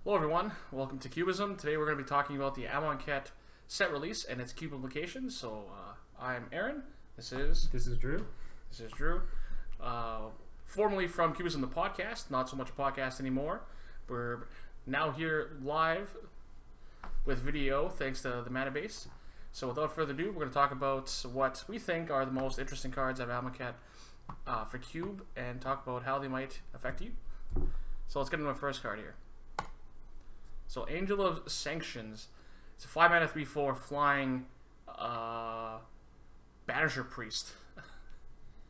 Hello everyone, welcome to Cubism. Today we're going to be talking about the Amonkhet set release and its cube implications. So I'm Aaron. This is Drew. Formerly from Cubism the podcast, not so much a podcast anymore. We're now here live with video thanks to the mana base. So without further ado, we're going to talk about what we think are the most interesting cards out of Amonkhet for Cube and talk about how they might affect you. So let's get into our first card here. So Angel of Sanctions. It's a 5 mana 3/4 flying Banisher Priest.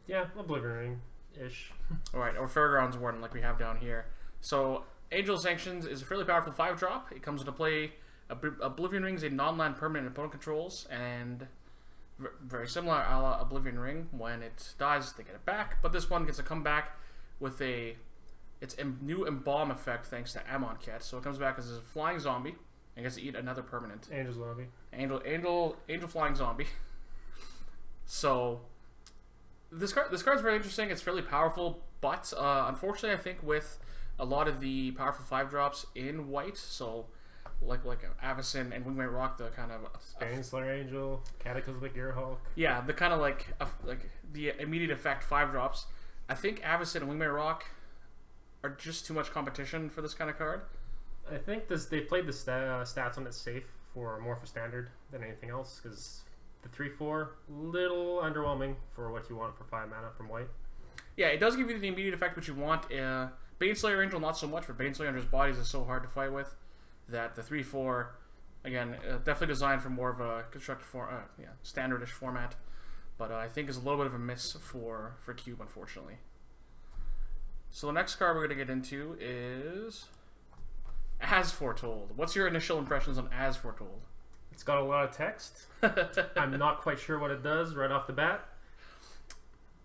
Yeah, Oblivion Ring-ish. Alright, or Fairgrounds Warden like we have down here. So Angel of Sanctions is a fairly powerful 5-drop. It comes into play. Oblivion Ring is a non-land permanent opponent controls, and very similar a la Oblivion Ring. When it dies, they get it back. But this one gets a comeback with its new Embalm effect thanks to Amonkhet. So it comes back as a flying zombie and gets to eat another permanent. Angel zombie. Angel flying zombie. So this card's very interesting. It's fairly powerful, but unfortunately, I think with a lot of the powerful 5-drops in white, so like Avacyn and Wingmate Rock, the kind of Slayer Angel, Cataclysmic Earhawk. Yeah, the kind of like the immediate effect 5-drops. I think Avacyn and Wingmate Rock are just too much competition for this kind of card. I think they played the stats on it safe more for standard than anything else, because the 3/4 little underwhelming for what you want for 5 mana from white. Yeah, it does give you the immediate effect which you want. Baneslayer Angel not so much, but Baneslayer Angel's bodies is so hard to fight with that the 3/4 again definitely designed for more of a constructed standardish format, but I think is a little bit of a miss for Cube, unfortunately. So the next card we're going to get into is As Foretold. What's your initial impressions on As Foretold? It's got a lot of text. I'm not quite sure what it does right off the bat.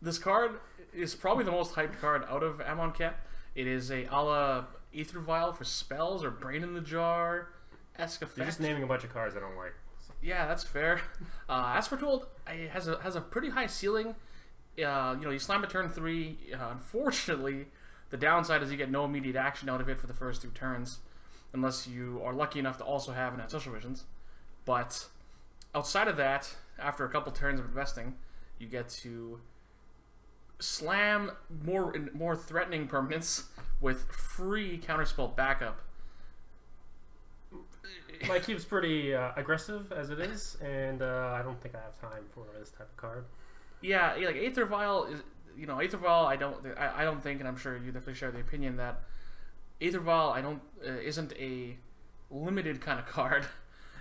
This card is probably the most hyped card out of Amonkhet. It is a la Aether Vial for spells or Brain in the Jar-esque effect. You're just naming a bunch of cards I don't like. Yeah, that's fair. As Foretold has a pretty high ceiling. You slam it turn 3. Unfortunately, the downside is you get no immediate action out of it for the first 2 turns, unless you are lucky enough to also have Ancestral Visions. But outside of that, after a couple turns of investing, you get to slam more threatening permanents with free counterspell backup. My cube's pretty aggressive as it is, and I don't think I have time for this type of card. Yeah, like Aether Vial is, Aether Vial. I don't think, and I'm sure you definitely share the opinion that Aether Vial isn't a limited kind of card,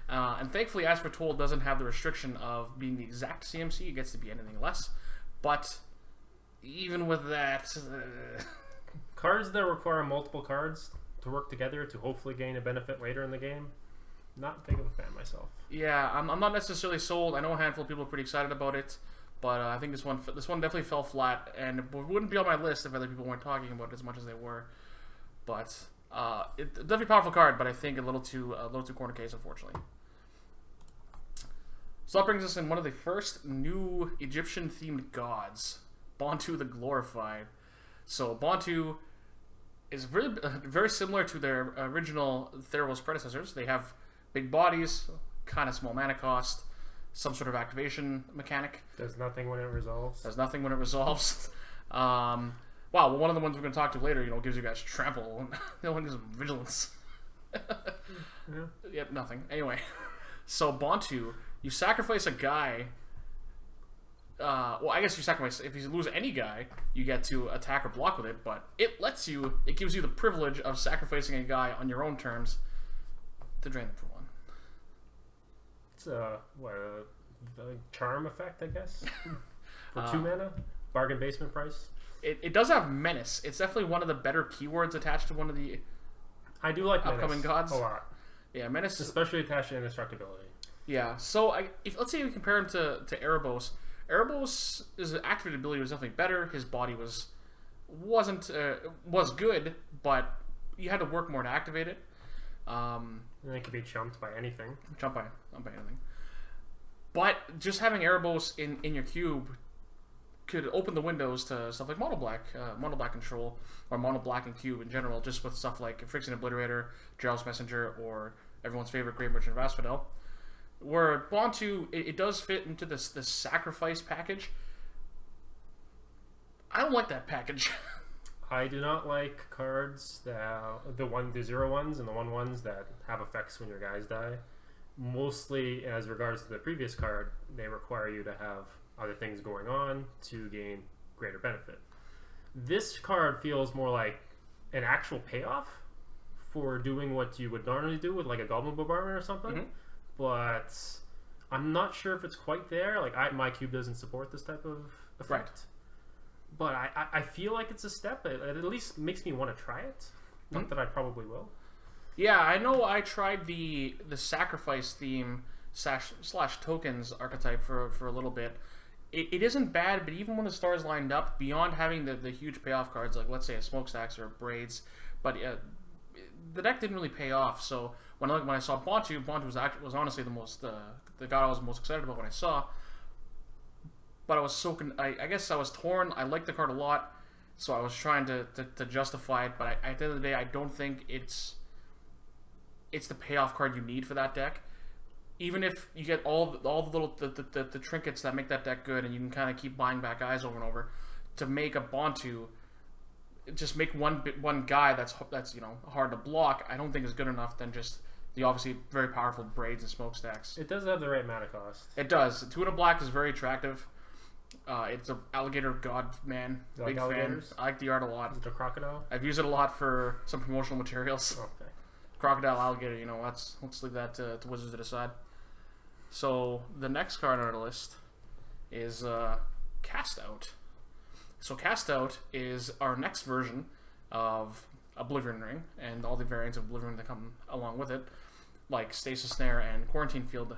and thankfully, As Foretold doesn't have the restriction of being the exact CMC. It gets to be anything less, but even with that, cards that require multiple cards to work together to hopefully gain a benefit later in the game, not big of a fan myself. Yeah, I'm not necessarily sold. I know a handful of people are pretty excited about it, but I think this one definitely fell flat, and it wouldn't be on my list if other people weren't talking about it as much as they were. But it's definitely a powerful card, but I think a little too corner case, unfortunately. So that brings us in one of the first new Egyptian-themed gods, Bontu the Glorified. So Bontu is very similar to their original Theros predecessors. They have big bodies, kind of small mana cost, some sort of activation mechanic. Does nothing when it resolves. Wow, well, one of the ones we're going to talk to later, gives you guys trample. The one gives them vigilance. Yeah. Yep, nothing. Anyway, so Bontu, you sacrifice a guy. Well, I guess you sacrifice, if you lose any guy, you get to attack or block with it, but it gives you the privilege of sacrificing a guy on your own terms to drain them for 1. It's a charm effect, I guess, for 2 mana, bargain basement price. It does have Menace. It's definitely one of the better keywords attached to one of the I do like upcoming Menace gods. a lot. Yeah, Menace, especially attached to indestructibility. Yeah, so let's say we compare him to Erebos. Erebos' activated ability was definitely better. His body was good, but you had to work more to activate it. And it could be chumped by anything. By anything. But just having Erebos in your cube could open the windows to stuff like mono black control, or mono black and cube in general, just with stuff like Phyrexian Obliterator, Gerald's Messenger, or everyone's favorite Great Merchant of Asphodel. Where Bontu, it does fit into this sacrifice package. I don't like that package. I do not like cards that the 0 ones and the 1/1s that have effects when your guys die. Mostly, as regards to the previous card, they require you to have other things going on to gain greater benefit. This card feels more like an actual payoff for doing what you would normally do with like a Goblin Bombardment or something. Mm-hmm. But I'm not sure if it's quite there. Like my cube doesn't support this type of effect. Right. But I feel like it's a step. It at least makes me want to try it. Not that I probably will. Yeah, I know I tried the sacrifice theme slash tokens archetype for a little bit. It isn't bad, but even when the stars lined up, beyond having the huge payoff cards, like let's say a Smokestacks or Braids, but the deck didn't really pay off. So when I saw Bontu was honestly the card I was most excited about when I saw. But I was I guess I was torn. I liked the card a lot, so I was trying to justify it. But at the end of the day, I don't think it's the payoff card you need for that deck. Even if you get all the little the trinkets that make that deck good, and you can kind of keep buying back guys over and over, to make a Bontu, just make one guy that's hard to block. I don't think is good enough than just the obviously very powerful Braids and Smokestacks. It does have the right mana cost. It does. 2 and a black is very attractive. It's an alligator god man. Big fan. I like the art a lot. Is it a crocodile? I've used it a lot for some promotional materials. Okay. Crocodile, alligator, let's leave that to Wizards to decide. So the next card on our list is Cast Out. So Cast Out is our next version of Oblivion Ring and all the variants of Oblivion that come along with it, like Stasis Snare and Quarantine Field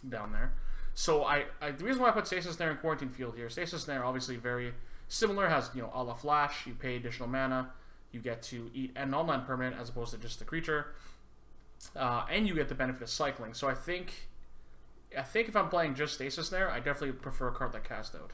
down there. So the reason why I put Stasis Snare and Quarantine Field here, Stasis Snare obviously very similar, has a la Flash. You pay additional mana, you get to eat an online permanent as opposed to just the creature, and you get the benefit of cycling. So I think if I'm playing just Stasis Snare, I definitely prefer a card like Cast Out.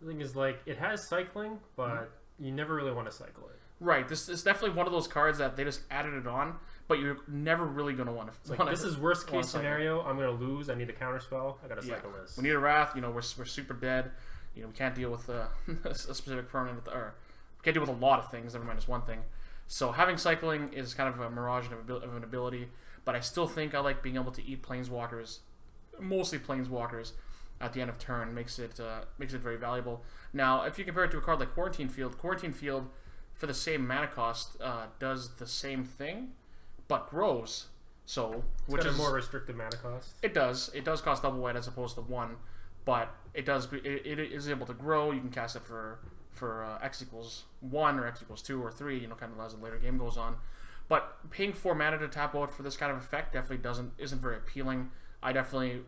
The thing is, like, it has cycling, but you never really want to cycle it. Right. This is definitely one of those cards that they just added it on, but you're never really going to want to. Like, this is worst case scenario. I'm going to lose. I need a counter spell. I got to cycle this. We need a Wrath. We're super dead. We can't deal with a specific permanent, or we can't deal with a lot of things. Never mind just one thing. So having cycling is kind of a mirage of an ability, but I still think I like being able to eat Planeswalkers, mostly Planeswalkers, at the end of turn. Makes it very valuable. Now, if you compare it to a card like Quarantine Field, for the same mana cost, does the same thing, but grows. So, which is a more restricted mana cost. It does. It does cost double white as opposed to 1, but it is able to grow. You can cast it for X equals 1 or X equals 2 or 3. Kind of as the later game goes on. But paying 4 mana to tap out for this kind of effect definitely isn't very appealing. I definitely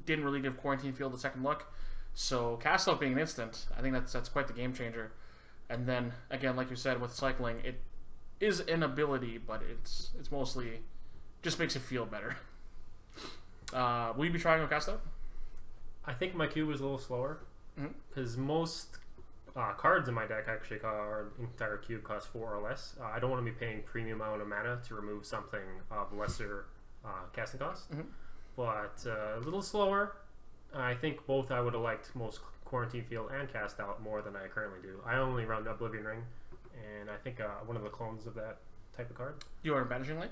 didn't really give Quarantine Field a second look. So Cast Out being an instant, I think that's quite the game changer. And then, again, like you said, with cycling, it is an ability, but it's mostly just makes it feel better. Will you be trying with Cast Out? I think my cube is a little slower, because most cards in my deck actually our entire cube costs 4 or less. I don't want to be paying premium amount of mana to remove something of lesser casting cost, but a little slower. I think both I would have liked most Quarantine Field and Cast Out more than I currently do. I only run Oblivion Ring, and I think one of the clones of that type of card. You are Banishing Light?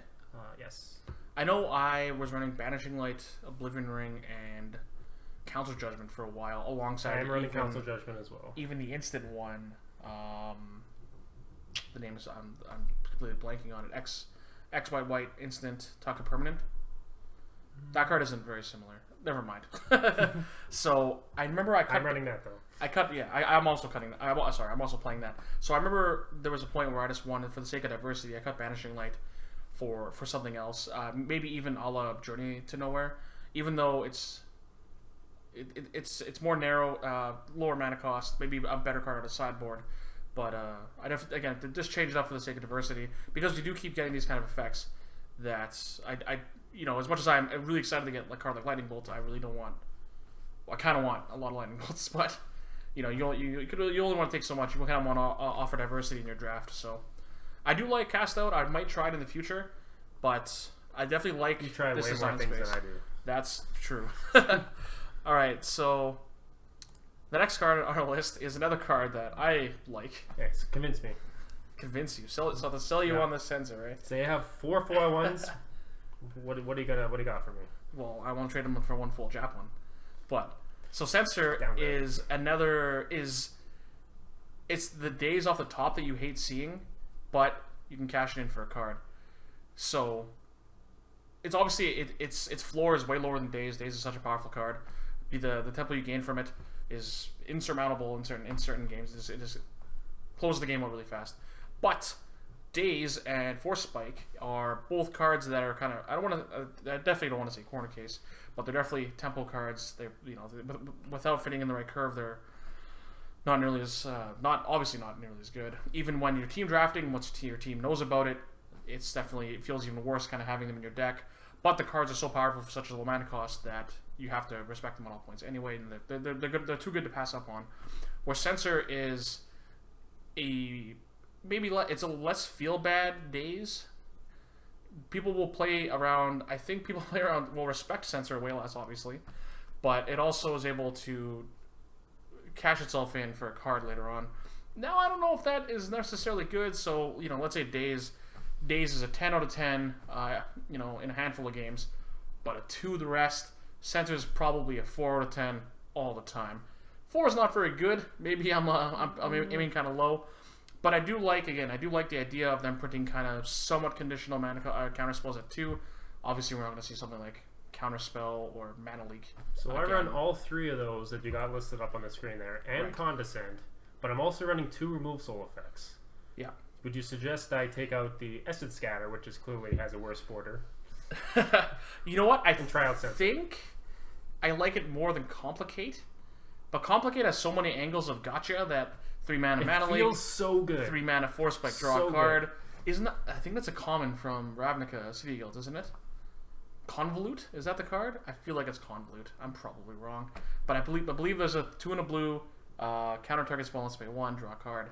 Yes. I know I was running Banishing Light, Oblivion Ring, and Council Judgment for a while, alongside. I am running Council Judgment as well. Even the instant one, the name is I'm completely blanking on it. X white instant Taka permanent. That card isn't very similar. Never mind. So I remember I'm running that though. I'm also cutting. I'm also playing that. So I remember there was a point where I just wanted, for the sake of diversity, I cut Banishing Light for something else. Maybe even a la Journey to Nowhere, even though it's more narrow, lower mana cost, maybe a better card on the sideboard. But I again just change it up for the sake of diversity, because we do keep getting these kind of effects. That I as much as I'm really excited to get a card like Lightning Bolt, I really don't want. Well, I kind of want a lot of Lightning Bolts, but you know, you only want to take so much. You kind of want to offer diversity in your draft. So I do like Cast Out. I might try it in the future, but I definitely like You try this way design more things space. than I do. That's true. All right, so the next card on our list is another card that I like. Yes, convince me. Convince you. So to sell you on the sensor, right? So you have 4 4-1s. What do you got for me? Well, I won't trade them for one full Jap one. But so Censor Downgrade. is it's the days off the top that you hate seeing, but you can cash it in for a card. So it's obviously its floor is way lower than Days. Days is such a powerful card. The tempo you gain from it is insurmountable in certain games. It just closes the game out really fast. But Days and Force Spike are both cards that are kind of I definitely don't want to say corner case, but they're definitely tempo cards. They're without fitting in the right curve, they're not nearly as obviously not nearly as good. Even when you're team drafting, once your team knows about it, it feels even worse kind of having them in your deck. But the cards are so powerful for such a low mana cost that you have to respect them on all points anyway, and they're good. They're too good to pass up on. Where Censor is it's a less feel bad Days. People will play around. I think people will respect Censor way less, obviously, but it also is able to cash itself in for a card later on. Now I don't know if that is necessarily good. So let's say Days is a 10 out of 10. In a handful of games, but a 2 the rest. Censor is probably a 4 out of 10 all the time. 4 is not very good. Maybe I'm aiming kind of low. But I do like the idea of them printing kind of somewhat conditional mana counter spells at 2. Obviously, we're not going to see something like Counterspell or Mana Leak. So I run all 3 of those that you got listed up on the screen there, and Condescend, but I'm also running 2 Remove Soul effects. Yeah. Would you suggest I take out the Essence Scatter, which is clearly has a worse border? You know what? I try out think I like it more than Complicate. But Complicate has so many angles of gotcha that 3 mana Mana Leak. It feels so good. 3 mana Force Spike, draw a card. Isn't that, I think that's a common from Ravnica City Guild, isn't it? Convolute? Is that the card? I feel like it's Convolute. I'm probably wrong. But I believe there's a 2 and a blue, counter target spell and pay 1, draw a card.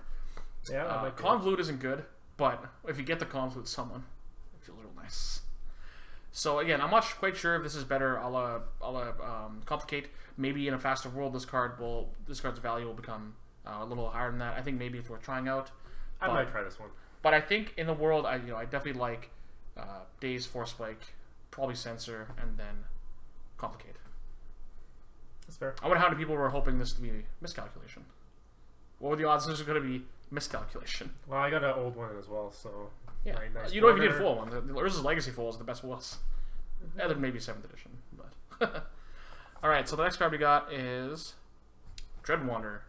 Yeah, Convolute isn't good, but if you get the Convolute summon, it feels real nice. So again, I'm not quite sure if this is better a la Complicate. Maybe in a faster world, this card's value will become a little higher than that. I think maybe it's worth trying out. I might try this one. But I think in the world, I definitely like Days, Force Spike, probably Censor, and then Complicate. That's fair. I wonder how many people were hoping this to be miscalculation. What were the odds this was going to be miscalculation? Well, I got an old one as well, so yeah. Nice If you did full one, the Urza's Legacy full is the best was. Other than maybe 7th edition, but all right. So the next card we got is Dreadwander.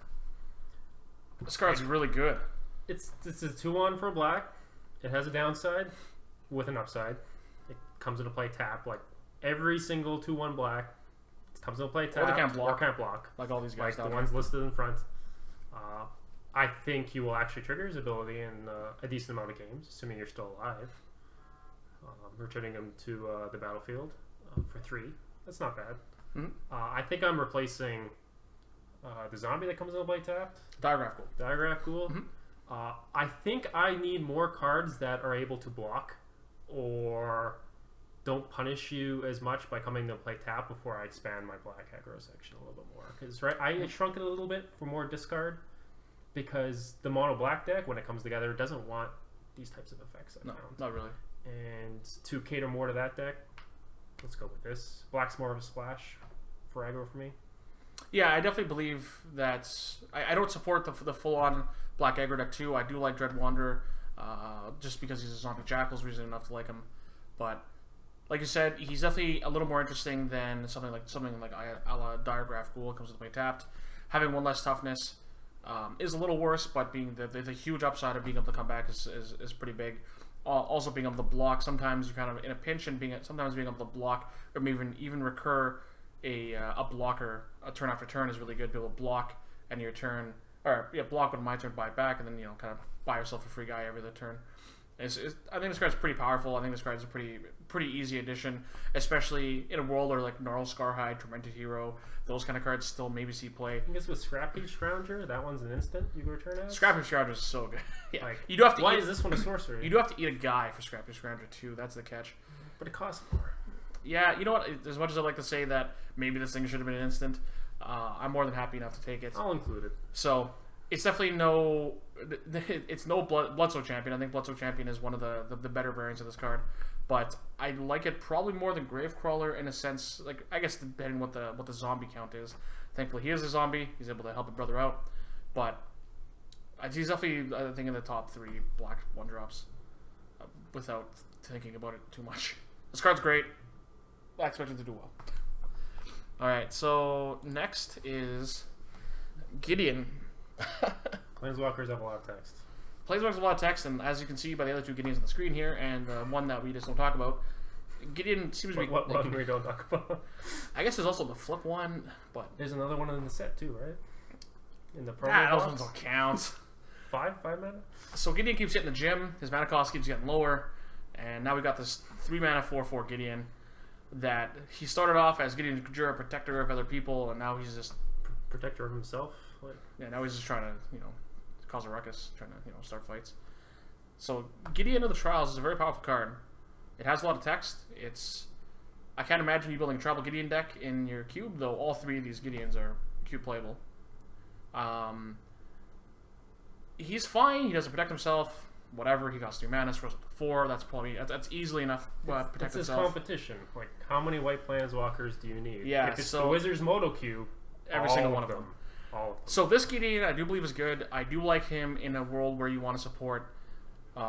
This card's really good. It's a 2-1 for black. It has a downside with an upside. It comes into play tap like every single 2-1 black. It comes into play tap. Or they can't block. Or can't block. Like all these guys. Like the ones listed in front. I think you will actually trigger his ability in a decent amount of games, assuming you're still alive. Returning him to the battlefield for 3. That's not bad. Mm-hmm. I think I'm replacing the zombie that comes into play tapped. Diagraph Ghoul. Diagraph Ghoul. Mm-hmm. I think I need more cards that are able to block or don't punish you as much by coming to play tap before I expand my black aggro section a little bit more. Because I shrunk it a little bit for more discard because the mono black deck, when it comes together, doesn't want these types of effects. No, not really. And to cater more to that deck, let's go with this. Black's more of a splash for aggro for me. Yeah, I definitely believe that. I don't support the full-on black aggro deck too. I do like Dreadwander, just because he's a Zombie Jackal's reason enough to like him. But like you said, he's definitely a little more interesting than something like a la Diagraph Ghoul comes with play tapped. Having 1 less toughness is a little worse, but being the huge upside of being able to come back is pretty big. Also being able to block, sometimes you're kind of in a pinch, and sometimes being able to block or maybe even recur a blocker a turn after turn is really good. Be able to block and your turn, or block when my turn, buy it back, and then kind of buy yourself a free guy every other turn. I think this card's pretty powerful. I think this card's a pretty easy addition, especially in a world where like Gnarl Scarhide, Tormented Hero, those kind of cards still maybe see play. I guess with Scrappy Scrounger, that one's an instant you can return as. Scrappy Scrounger is so good. Yeah, Like, you do have to. why is this one a sorcery? You do have to eat a guy for Scrappy Scrounger too. That's the catch. But it costs more. Yeah, you know what? As much as I'd like to say that maybe this thing should have been an instant, I'm more than happy enough to take it. I'll include it. So it's definitely no. It's no Bloodsoul Champion. I think Bloodsoul Champion is one of the better variants of this card, but I like it probably more than Gravecrawler in a sense. Like I guess depending what the zombie count is. Thankfully, he is a zombie. He's able to help a brother out, but he's definitely I think in the top 3 black 1-drops without thinking about it too much. This card's great. I expect him to do well. All right, so next is Gideon. Planeswalkers have a lot of text. Planeswalkers have a lot of text, and as you can see by the other 2 Gideons on the screen here, and one that we just don't talk about, Gideon seems to be... What one we don't talk about? I guess there's also the flip one, but... There's another one in the set too, right? In the promo those box? ones don't count. 5 mana? So Gideon keeps hitting the gym, his mana cost keeps getting lower, and now we got this 3 mana 4/4 Gideon that he started off as Gideon Jura, protector of other people, and now he's just... Protector of himself? Like, yeah, now he's just trying to, cause a ruckus, trying to, start fights. So Gideon of the Trials is a very powerful card. It has a lot of text. I can't imagine you building a tribal Gideon deck in your cube, though all 3 of these Gideons are cube playable. He's fine. He doesn't protect himself. Whatever. He costs 3 mana, scrolls up to 4. That's easily enough to protect it's his himself. competition. Like, how many white planeswalkers do you need? Yeah, if it's the Wizard's Moto Cube, every single one of them. All of them. So this Gideon, I do believe is good. I do like him in a world where you want to support. If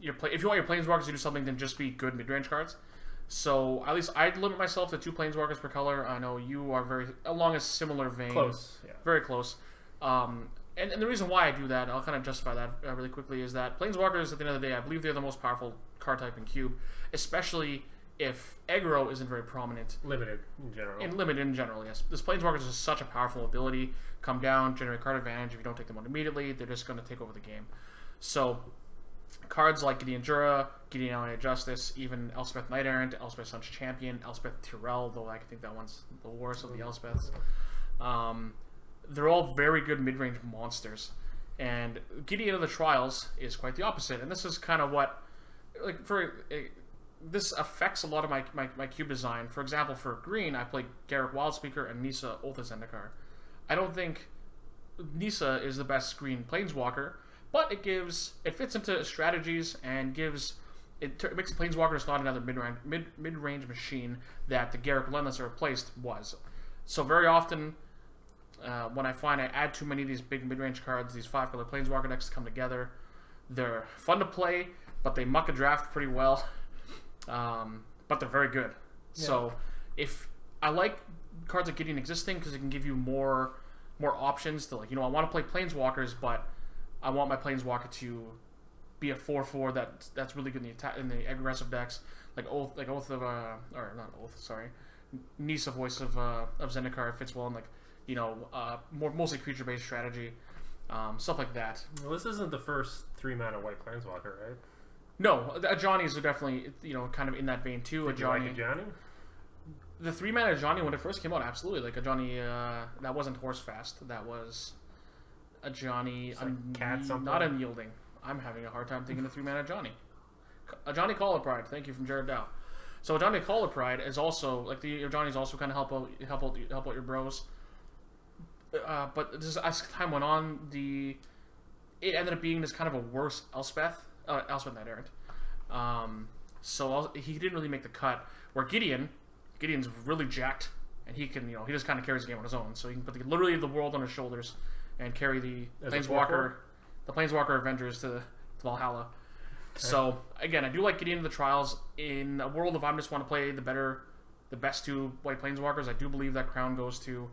you want your planeswalkers to do something, then just be good mid-range cards. So at least I'd limit myself to 2 planeswalkers per color. I know you are very along a similar vein. Close, yeah. Very close. And the reason why I do that, I'll kind of justify that really quickly, is that planeswalkers, at the end of the day, I believe they're the most powerful card type in Cube, especially if aggro isn't very prominent. Limited in general. Yes. This planeswalkers is such a powerful ability. Come down, generate card advantage. If you don't take them out immediately, they're just going to take over the game. So cards like Gideon Jura, Gideon Ally of Justice, even Elspeth Knight Errant, Elspeth Sun's Champion, Elspeth Tyrell, though I think that one's the worst of the Elspeths. They're all very good mid-range monsters. And Gideon of the Trials is quite the opposite. And this is kind of what... this affects a lot of my cube design. For example, for green, I play Garruk Wildspeaker and Nissa Oath of Zendikar. I don't think Nissa is the best green planeswalker, but it fits into strategies and makes the planeswalker just not another mid-range machine that the Garruk Relentless replaced was. So very often, when I find I add too many of these big mid-range cards, these 5-color planeswalker decks come together. They're fun to play, but they muck a draft pretty well. But they're very good. Yeah. So if I like cards like Gideon existing because it can give you more options to I want to play planeswalkers, but I want my planeswalker to be a 4/4 that's really good in the aggressive decks, like Oath of Nissa Voice of Zendikar fits well in mostly creature based strategy, stuff like that. Well, this isn't the first 3 mana white planeswalker, right? No, Ajani's are definitely kind of in that vein too. Did you like Ajani? The 3 mana Ajani when it first came out, absolutely. Like Ajani, that wasn't Horse Fast. That was Ajani. Cat something. Not unyielding. I'm having a hard time thinking of 3 mana Ajani. Ajani Caller Pride. Thank you from Jared Dow. So Ajani Caller Pride is also the Ajani's also kind of help out your bros. But just as time went on, it ended up being this kind of a worse Elspeth Knight Errant. So he didn't really make the cut. Where Gideon's really jacked, and he can he just kind of carries the game on his own. So he can put literally the world on his shoulders and carry the Planeswalker Avengers to Valhalla. Okay. So again, I do like Gideon of the Trials in a world of I just want to play the best 2 white Planeswalkers. I do believe that crown goes to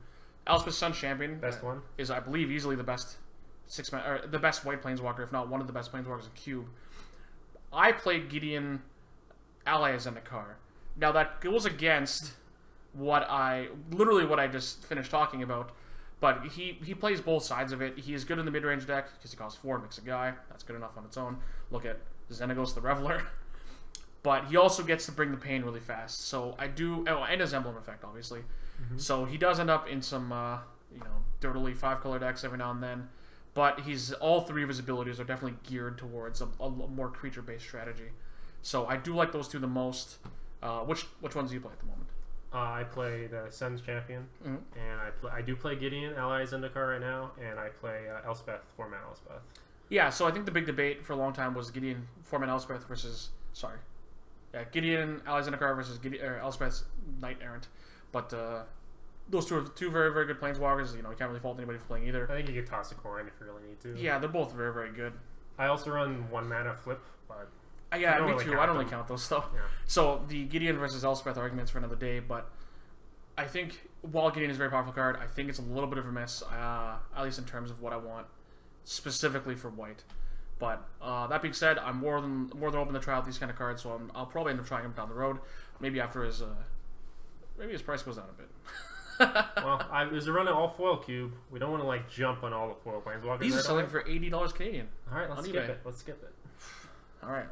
Elspeth Sun's Champion. Best one is I believe easily the best the best white planeswalker, if not one of the best planeswalkers in Cube. I played Gideon Ally of Zendikar. Now that goes against what I just finished talking about, But he plays both sides of it. He is good in the mid-range deck because he costs 4, makes a guy. That's good enough on its own. Look at Xenagos the Reveler. But he also gets to bring the pain really fast. So I do... Oh, and his Emblem effect, obviously. Mm-hmm. So he does end up in some, dirtily 5-color decks every now and then. But all 3 of his abilities are definitely geared towards a more creature-based strategy. So I do like those 2 the most. Which ones do you play at the moment? I play the Sun's Champion, and I do play Gideon, Ally Zendikar right now, and I play Elspeth, 4-mana Elspeth. Yeah, so I think the big debate for a long time was Gideon, 4-mana Elspeth Gideon, Ally Zendikar versus Elspeth's Knight Errant. But those 2 are 2 very, very good planeswalkers. You can't really fault anybody for playing either. I think you could toss a coin if you really need to. Yeah, they're both very, very good. I also run 1-mana Flip, but... Me too. I don't really count those stuff. Yeah. So the Gideon versus Elspeth arguments for another day, but I think while Gideon is a very powerful card, I think it's a little bit of a miss, at least in terms of what I want specifically for white. But that being said, I'm more than open to try out these kind of cards, so I'll probably end up trying him down the road. Maybe after his price goes down a bit. Well, there's a run at all foil cube. We don't want to jump on all the foil planeswalkers. These are selling for $80 Canadian. All right, let's skip it. All right.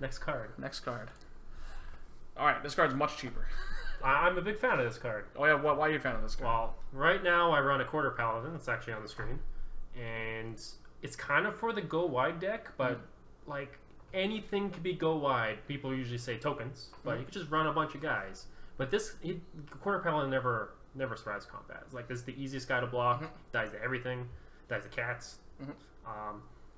Next card. All right, this card's much cheaper. I'm a big fan of this card. Oh yeah, why are you a fan of this card? Well, right now I run a Quarter Paladin. It's actually on the screen, and it's kind of for the go wide deck. But anything could be go wide. People usually say tokens, but you could just run a bunch of guys. But Quarter Paladin never survives combat. It's this is the easiest guy to block. Dies to everything. Dies to cats.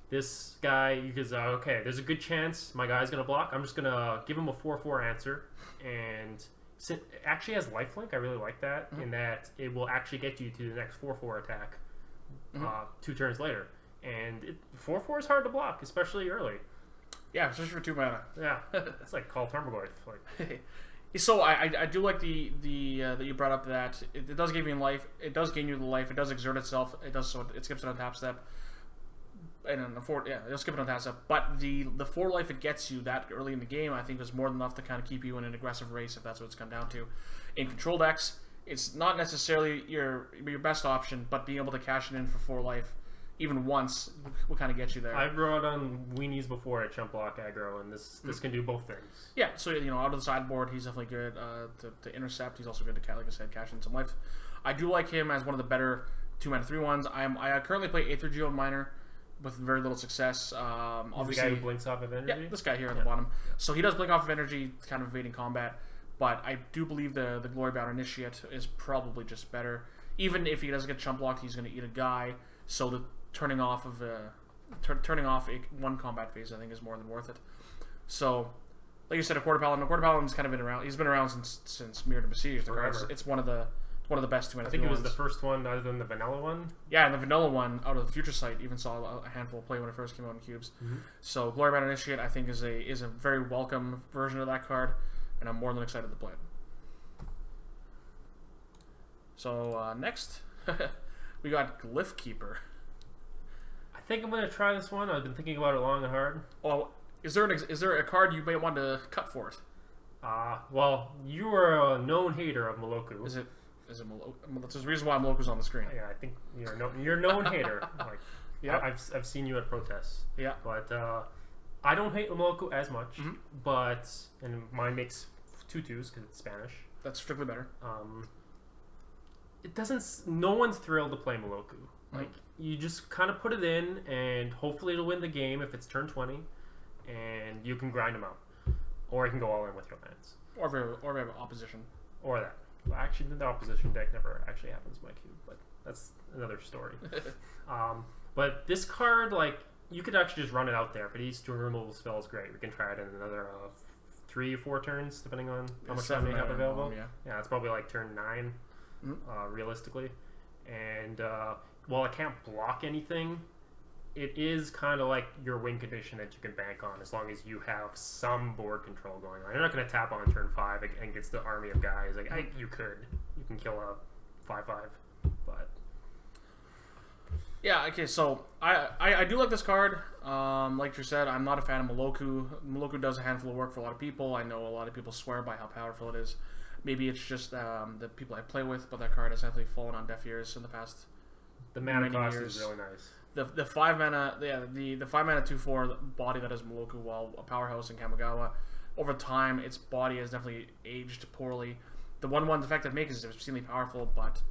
This guy, because there's a good chance my guy's gonna block. I'm just gonna give him a 4/4 answer, and it actually has lifelink. I really like that in that it will actually get you to the next 4/4 attack 2 turns later. And 4/4 is hard to block, especially early. Yeah, especially for 2 mana. Yeah, it's like Call Tarmogoyf. So I do like the that you brought up that it does give you life. It does gain you the life. It does exert itself. It does so it skips it on tap step. And then it'll skip it on tap step. But the 4 life it gets you that early in the game, I think, is more than enough to kind of keep you in an aggressive race if that's what it's come down to. In control decks, it's not necessarily your best option, but being able to cash it in for 4 life, even once, will kind of get you there. I brought on weenies before at chump block aggro, and this can do both things. Yeah, so out of the sideboard, he's definitely good to intercept. He's also good to, like I said, cash in some life. I do like him as one of the better 2-mana 3/1s. I currently play Aether Geo Miner with very little success. Obviously, the guy who blinks off of energy? Yeah, this guy here at the bottom. So he does blink off of energy, kind of evading combat. But I do believe the Glorybound Initiate is probably just better. Even if he doesn't get chump blocked, he's going to eat a guy. So the turning off one combat phase, I think, is more than worth it. So, like you said, a Quarter Paladin's kind of been around. He's been around since Mirror to Besiege. It's one of the best 2-mana. I think it was the first one other than the vanilla one. Yeah, and the vanilla one out of the Future Sight even saw a handful of play when it first came out in cubes. So Glorybound Initiate, I think, is a very welcome version of that card, and I'm more than excited to play it. So next, we got Glyph Keeper. I think I'm going to try this one. I've been thinking about it long and hard. Well, is there a card you may want to cut for it? Well, you are a known hater of Moloku. Is it Moloku? There's a reason why Moloku's on the screen. Yeah, I think you're a known hater. Yeah, I've seen you at protests. Yeah, but I don't hate Moloku as much. And mine makes 2/2s because it's Spanish. That's strictly better. It doesn't. No one's thrilled to play Moloku. You just kind of put it in, and hopefully it'll win the game if it's turn 20, and you can grind them out, or you can go all in with your lands, or we have opposition, or that. Well, actually, the opposition deck never actually happens in my cube, but that's another story. But this card, you could actually just run it out there, but each turn removal spell is great. We can try it in another 3 or 4 turns, depending on how much time we have available. Yeah, it's probably turn 9, realistically. And while it can't block anything, it is kind of like your win condition that you can bank on as long as you have some board control going on. You're not going to tap on turn 5 against the army of guys. You can kill a 5/5, but yeah. Okay, so I do like this card. Like you said, I'm not a fan of Moloku. Moloku does a handful of work for a lot of people. I know a lot of people swear by how powerful it is. Maybe it's just the people I play with, but that card has definitely fallen on deaf ears in the past. The mana many cost years. is really nice. The 5 mana, the 5 mana 2/4 body that is Moloku, while a powerhouse in Kamigawa, over time its body has definitely aged poorly. The 1/1 effective make is extremely powerful, but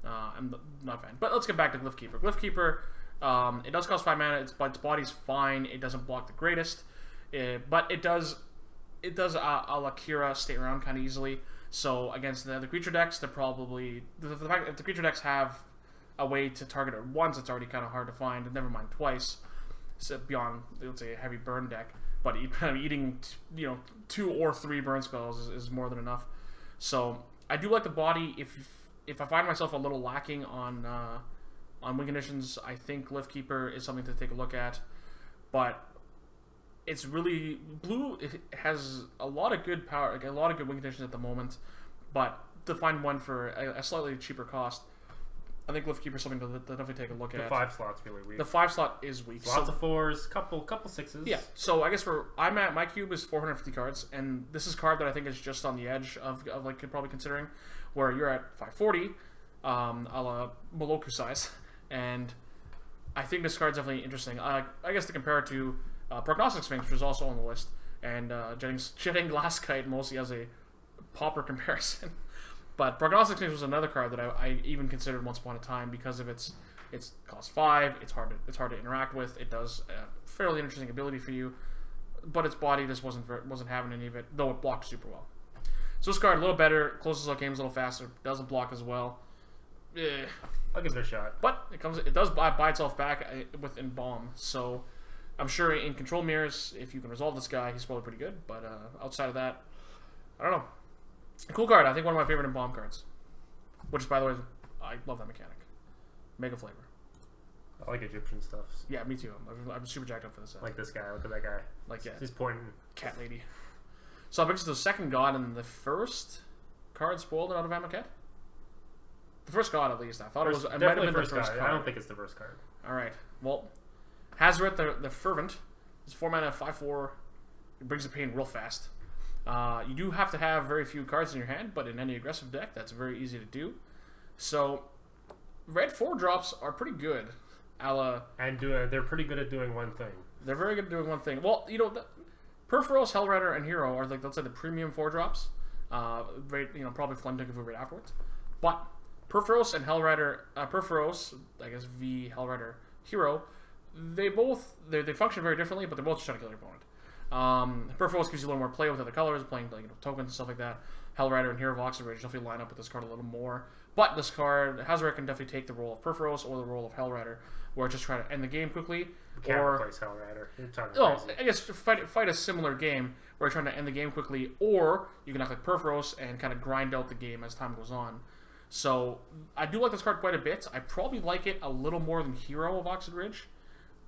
I'm not a fan. But let's get back to Glyphkeeper. Glyphkeeper, it does cost 5 mana. Its body's fine. It doesn't block the greatest, but it does a la Kira stay around kind of easily. So against the creature decks, they're probably the fact if the creature decks have a way to target it once, it's already kind of hard to find, and never mind twice. So beyond, let's say, a heavy burn deck, but eating 2 or 3 burn spells is more than enough. So I do like the body. If I find myself a little lacking on win conditions, I think Glyphkeeper is something to take a look at. But it's really blue. It has a lot of good power, like a lot of good win conditions at the moment. But to find one for a slightly cheaper cost, I think Glyphkeeper is something to definitely take a look at. The 5 slot's really weak. The 5 slot is weak. Lots of 4s, couple 6s. Yeah. So I guess my cube is 450 cards, and this is a card that I think is just on the edge of like probably considering, where you're at 540, a la Moloku size, and I think this card's definitely interesting. I guess to compare it to Prognostic Sphinx, which is also on the list, and Jetting Glasskite mostly as a pauper comparison. But Prognostic Sphinx was another card that I even considered once upon a time because of its cost 5. It's hard to interact with. It does a fairly interesting ability for you, but its body just wasn't having any of it, though it blocked super well. So this card a little better, closes out games a little faster, doesn't block as well. I'll give it a shot. But it does buy itself back with Embalm. So I'm sure in control mirrors, if you can resolve this guy, he's probably pretty good. But outside of that, I don't know. Cool card. I think one of my favorite Embalm cards. Which, by the way, I love that mechanic. Mega flavor. I like Egyptian stuff. Yeah, me too. I'm super jacked up for this set. Like this guy. Look at that guy. Like, yeah. He's pointing. Cat lady. So I picked the second god and the first card spoiled out of Amonkhet. The first god, at least. I thought it might have been the first card. I don't think it's the first card. Alright. Well, Hazoret the Fervent is 4 mana, 5/4. It brings the pain real fast. You do have to have very few cards in your hand, but in any aggressive deck, that's very easy to do. So, red 4-drops are pretty good. And they're pretty good at doing one thing. They're very good at doing one thing. Well, Perforos, Hellrider, and Hero are like, let's say, the premium 4-drops. Probably Flame Tick if we read afterwards. But Perforos and Hellrider, Perforos, I guess V, Hellrider, Hero, they function very differently, but they're both just trying to kill your opponent. Perforos gives you a little more play with other colors, playing tokens and stuff like that. Hellrider and Hero of Oxenfree definitely line up with this card a little more. But this card, Hazoret can definitely take the role of Perforos or the role of Hellrider, where it's just trying to end the game quickly. You can't replace Hellrider. You're talking crazy. I guess fight a similar game where you're trying to end the game quickly, or you can act like Perforos and kind of grind out the game as time goes on. So I do like this card quite a bit. I probably like it a little more than Hero of Oxenridge.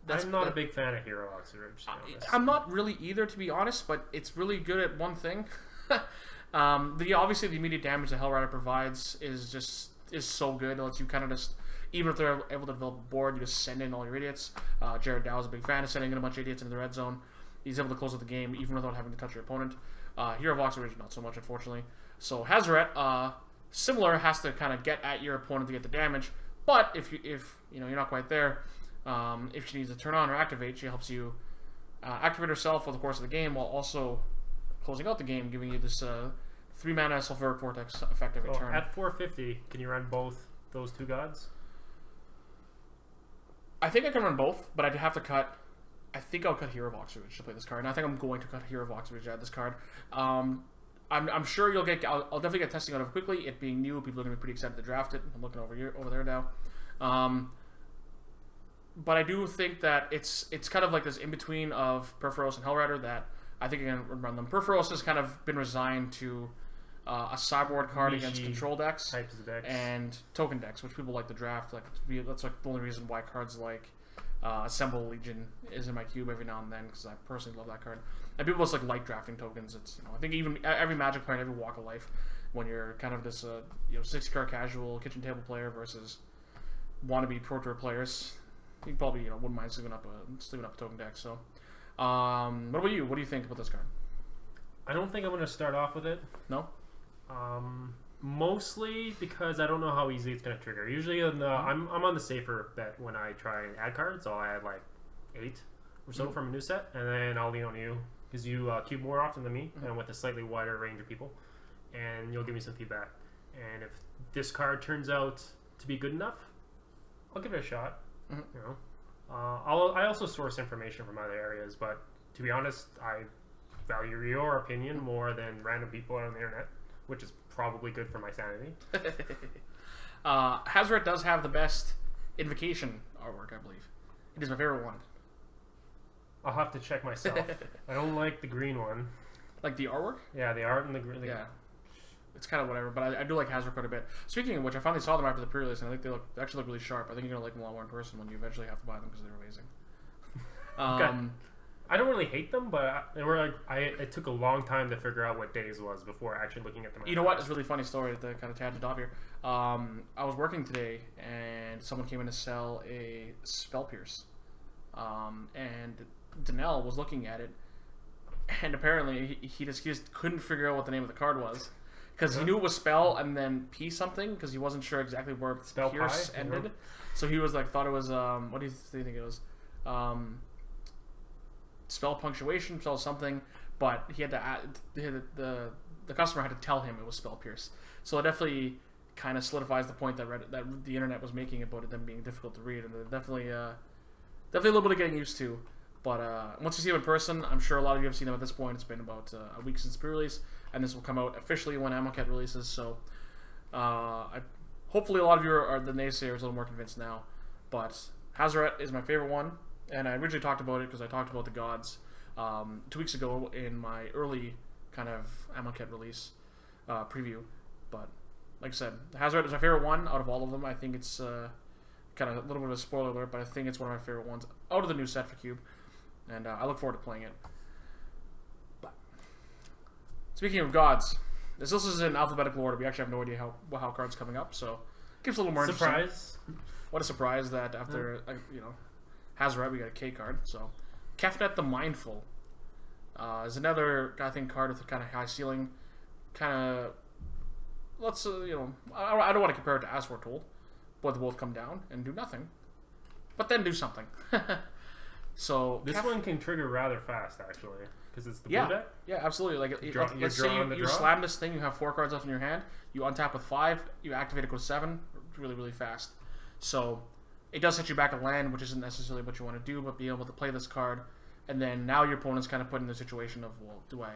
I'm not a big fan of Hero Oxenridge. I'm not really either, to be honest, but it's really good at one thing. Obviously, the immediate damage that Hellrider provides is so good. It lets you kind of just, even if they're able to develop a board, you just send in all your idiots. Jared Dow is a big fan of sending in a bunch of idiots into the red zone. He's able to close out the game even without having to touch your opponent. Hero of Oxenridge, not so much, unfortunately. So Hazoret, similar, has to kind of get at your opponent to get the damage. But if you're not quite there, if she needs to turn on or activate, she helps you activate herself over the course of the game while also closing out the game, giving you this 3 mana Sulfuric Vortex effect every turn. At 450, can you run both those 2 gods? I think I can run both, but I'd have to cut. I think I'll cut Hero of Oxenfree to play this card, and I think I'm going to cut Hero of Oxenfree to add this card. I'm sure you'll get. I'll definitely get testing out of it quickly. It being new, people are going to be pretty excited to draft it. I'm looking over there now. But I do think that it's kind of like this in between of Perforos and Hellrider that I think I can run them. Perforos has kind of been resigned to a sideboard card against control decks, types of decks and token decks, which people like to draft. Like that's like the only reason why cards like Assemble Legion is in my cube every now and then, because I personally love that card. And people just like drafting tokens. It's I think even every Magic player, every walk of life, when you're kind of this 60-card casual kitchen table player versus wannabe Pro Tour players. You probably wouldn't mind sleeving up a token deck. So, what about you? What do you think about this card? I don't think I'm going to start off with it. No. Mostly because I don't know how easy it's going to trigger. Usually, I'm on the safer bet when I try and add cards. I'll add like 8 or so from a new set, and then I'll lean on you because you cube more often than me and with a slightly wider range of people, and you'll give me some feedback. And if this card turns out to be good enough, I'll give it a shot. You know, I also source information from other areas, but to be honest, I value your opinion more than random people on the internet, which is probably good for my sanity. Hazoret does have the best invocation artwork, I believe. It is my favorite one. I'll have to check myself. I don't like the green one. Like the artwork? Yeah, the art and the green. Yeah. It's kind of whatever, but I do like Hazoret quite a bit. Speaking of which, I finally saw them after the pre-release, and I think they actually look really sharp. I think you're going to like them a lot more in person when you eventually have to buy them because they're amazing. Okay. I don't really hate them, but it took a long time to figure out what Days was before actually looking at them. You know what? It's a really funny story to kind of tangent off here. I was working today, and someone came in to sell a Spell Pierce. And Danelle was looking at it, and apparently he just couldn't figure out what the name of the card was. Because he knew it was Spell and then P something, because he wasn't sure exactly where Spell Pierce ended. So he was like, thought it was, what do you think it was? Spell punctuation, spell something, but he had to add, the customer had to tell him it was Spell Pierce. So it definitely kind of solidifies the point that the internet was making about it them being difficult to read, and they're definitely a little bit of getting used to. But once you see them in person, I'm sure a lot of you have seen them at this point. It's been about a week since pre-release, and this will come out officially when Amonkhet releases. So hopefully a lot of you are the naysayers a little more convinced now. But Hazoret is my favorite one. And I originally talked about it because I talked about the gods 2 weeks ago in my early kind of Amonkhet release preview. But like I said, Hazoret is my favorite one out of all of them. I think it's kind of a little bit of a spoiler alert, but I think it's one of my favorite ones out of the new set for Cube. And I look forward to playing it. But speaking of gods, this is in alphabetical order. We actually have no idea how cards coming up, so it gives a little more surprise. What a surprise that after Hazoret, we got a K card. So, Kefnet the Mindful is another, I think, card with a kind of high ceiling. Kind of, I don't want to compare it to As Foretold, but they both come down and do nothing, but then do something. So this one can trigger rather fast, actually, because it's the blue deck. Yeah, absolutely. Let's say you slam this thing, you have 4 cards left in your hand, you untap with 5, you activate it with 7, really, really fast. So it does set you back a land, which isn't necessarily what you want to do, but be able to play this card, and then now your opponent's kind of put in the situation of, well, do I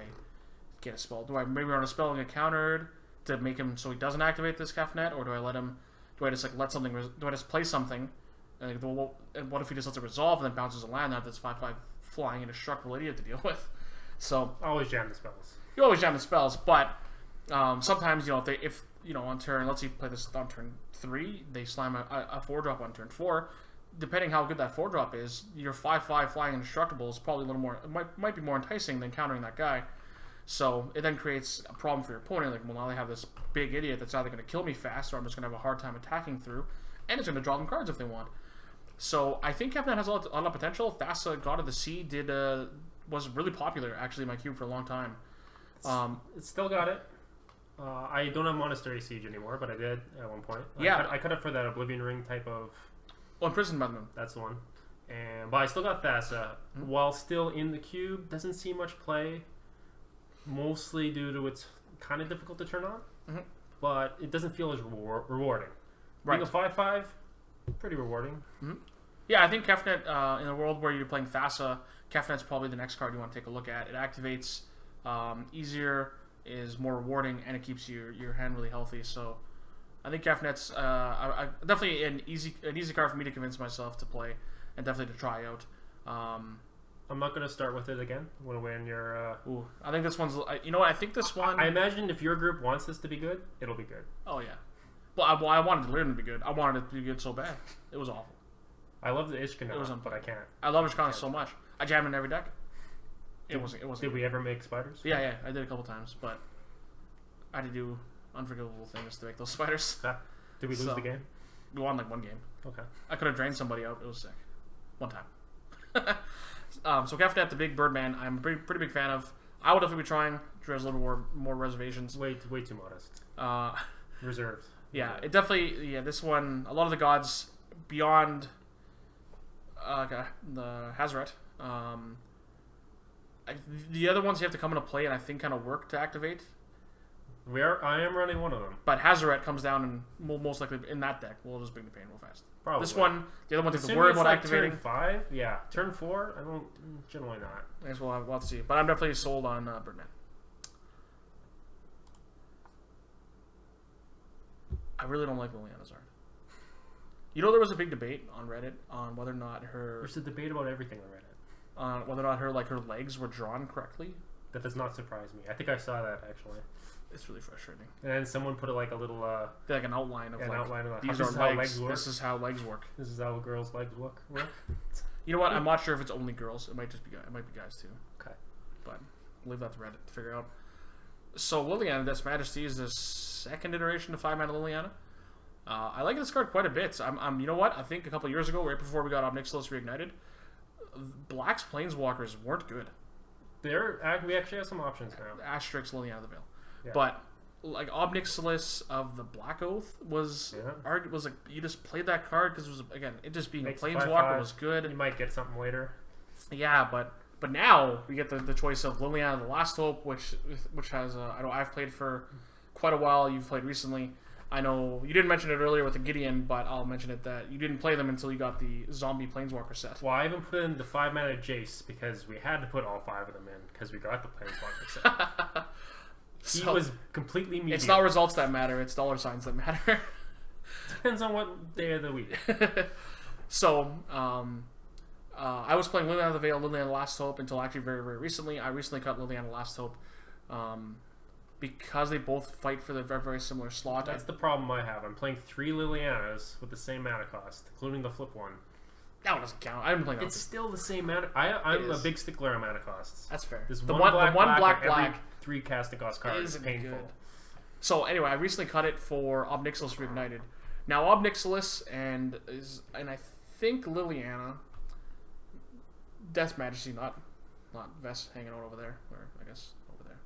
get a spell? Do I maybe run a spell and get countered to make him so he doesn't activate this Kefnet, or do I let him? Do I just do I just play something? And what if he just lets it resolve and then bounces a land? Now that's 5/5 flying into Struck idiot to deal with. So always jam the spells. You always jam the spells, but sometimes if on turn, let's say you play this on turn 3, they slam a 4-drop on turn 4. Depending how good that 4-drop is, your 5/5 flying indestructible is probably a little more. It might be more enticing than countering that guy. So it then creates a problem for your opponent. Like, well, now they have this big idiot that's either going to kill me fast, or I'm just going to have a hard time attacking through, and it's going to draw them cards if they want. So I think Kefnet has a lot of potential. Thassa, God of the Sea, was really popular actually in my cube for a long time. It's still got it. I don't have Monastery Siege anymore, but I did at one point. Yeah, I cut it for that Oblivion Ring type of. Oh, Imprisonment Moon. That's the one. But I still got Thassa. While still in the cube, doesn't see much play. Mostly due to it's kind of difficult to turn on, but it doesn't feel as rewarding. Right. Being a 5/5, pretty rewarding. Yeah, I think Kefnet, in a world where you're playing Thassa, Kefnet's probably the next card you want to take a look at. It activates easier, is more rewarding, and it keeps your hand really healthy. So I think Kefnet's definitely an easy card for me to convince myself to play, and definitely to try out. I'm not going to start with it again when you're... I think this one's... You know what? I think this one... I imagine if your group wants this to be good, it'll be good. Oh, yeah. Well, I wanted to learn to be good. I wanted it to be good so bad. It was awful. I love the Ishkanah, but I can't. I love Ishkanah so much. I jammed in every deck. It wasn't. Did we ever make spiders? Yeah, I did a couple times, but I had to do unforgivable things to make those spiders. Did we lose the game? We won like one game. Okay. I could have drained somebody out. It was sick. One time. So Kefnet, the big Birdman, I'm a pretty big fan of. I would definitely be trying. There's a little more reservations. Way too modest. Reserved. Yeah, it definitely. Yeah, this one. A lot of the gods beyond the Hazaret. The other ones you have to come into play and I think kind of work to activate. I am running one of them. But Hazaret comes down and will most likely in that deck. We'll just bring the pain real fast. Probably. This one, the other one, Assuming to worry it's about like activating. Turn 5, yeah. Turn 4, I don't generally not. I guess we'll have to see. But I'm definitely sold on Birdman. I really don't like Liliana's art. You know, there was a big debate on Reddit on whether or not her. There's a debate about everything on Reddit. Whether or not her legs were drawn correctly. That does not surprise me. I think I saw that actually. It's really frustrating. And then someone put like a little like an outline of these are legs. legs work. This is how legs work. This is how girls' legs work. You know what? I'm not sure if it's only girls. It might just be guys too. Okay. But leave that to Reddit to figure out. So Liliana, Death's Majesty is the second iteration of 5-mana Liliana. I like this card quite a bit. You know what? I think a couple of years ago, right before we got Omnixilis Reignited, Black's Planeswalkers weren't good. We actually have some options now. Asterix Liliana the Veil. Yeah. But like Omnixilis of the Black Oath was like you just played that card because it was it just being Makes a Planeswalker was good. You might get something later. Yeah, but now we get the choice of Liliana the Last Hope, which has I've played for quite a while. You've played recently. I know you didn't mention it earlier with the Gideon, but I'll mention it that you didn't play them until you got the Zombie Planeswalker set. Well, I even put in the 5-mana Jace because we had to put all 5 of them in because we got the Planeswalker set. He was completely mediocre. It's not results that matter; it's dollar signs that matter. Depends on what day of the week. So, I was playing Liliana the Veil, Liliana the Last Hope until actually very, very recently. I recently cut Liliana the Last Hope. Because they both fight for the very, very similar slot. That's the problem I have. I'm playing 3 Lilianas with the same mana cost, including the flip one. That one doesn't count. I haven't played that. It's still the same mana. I'm a big stickler on mana costs. That's fair. There's the one black every 3 casting cost cards is painful. Good. So anyway, I recently cut it for Omnixilis Reignited. Now Omnixilis and I think Liliana, Death's Majesty, not Vess hanging out over there, or I guess over there.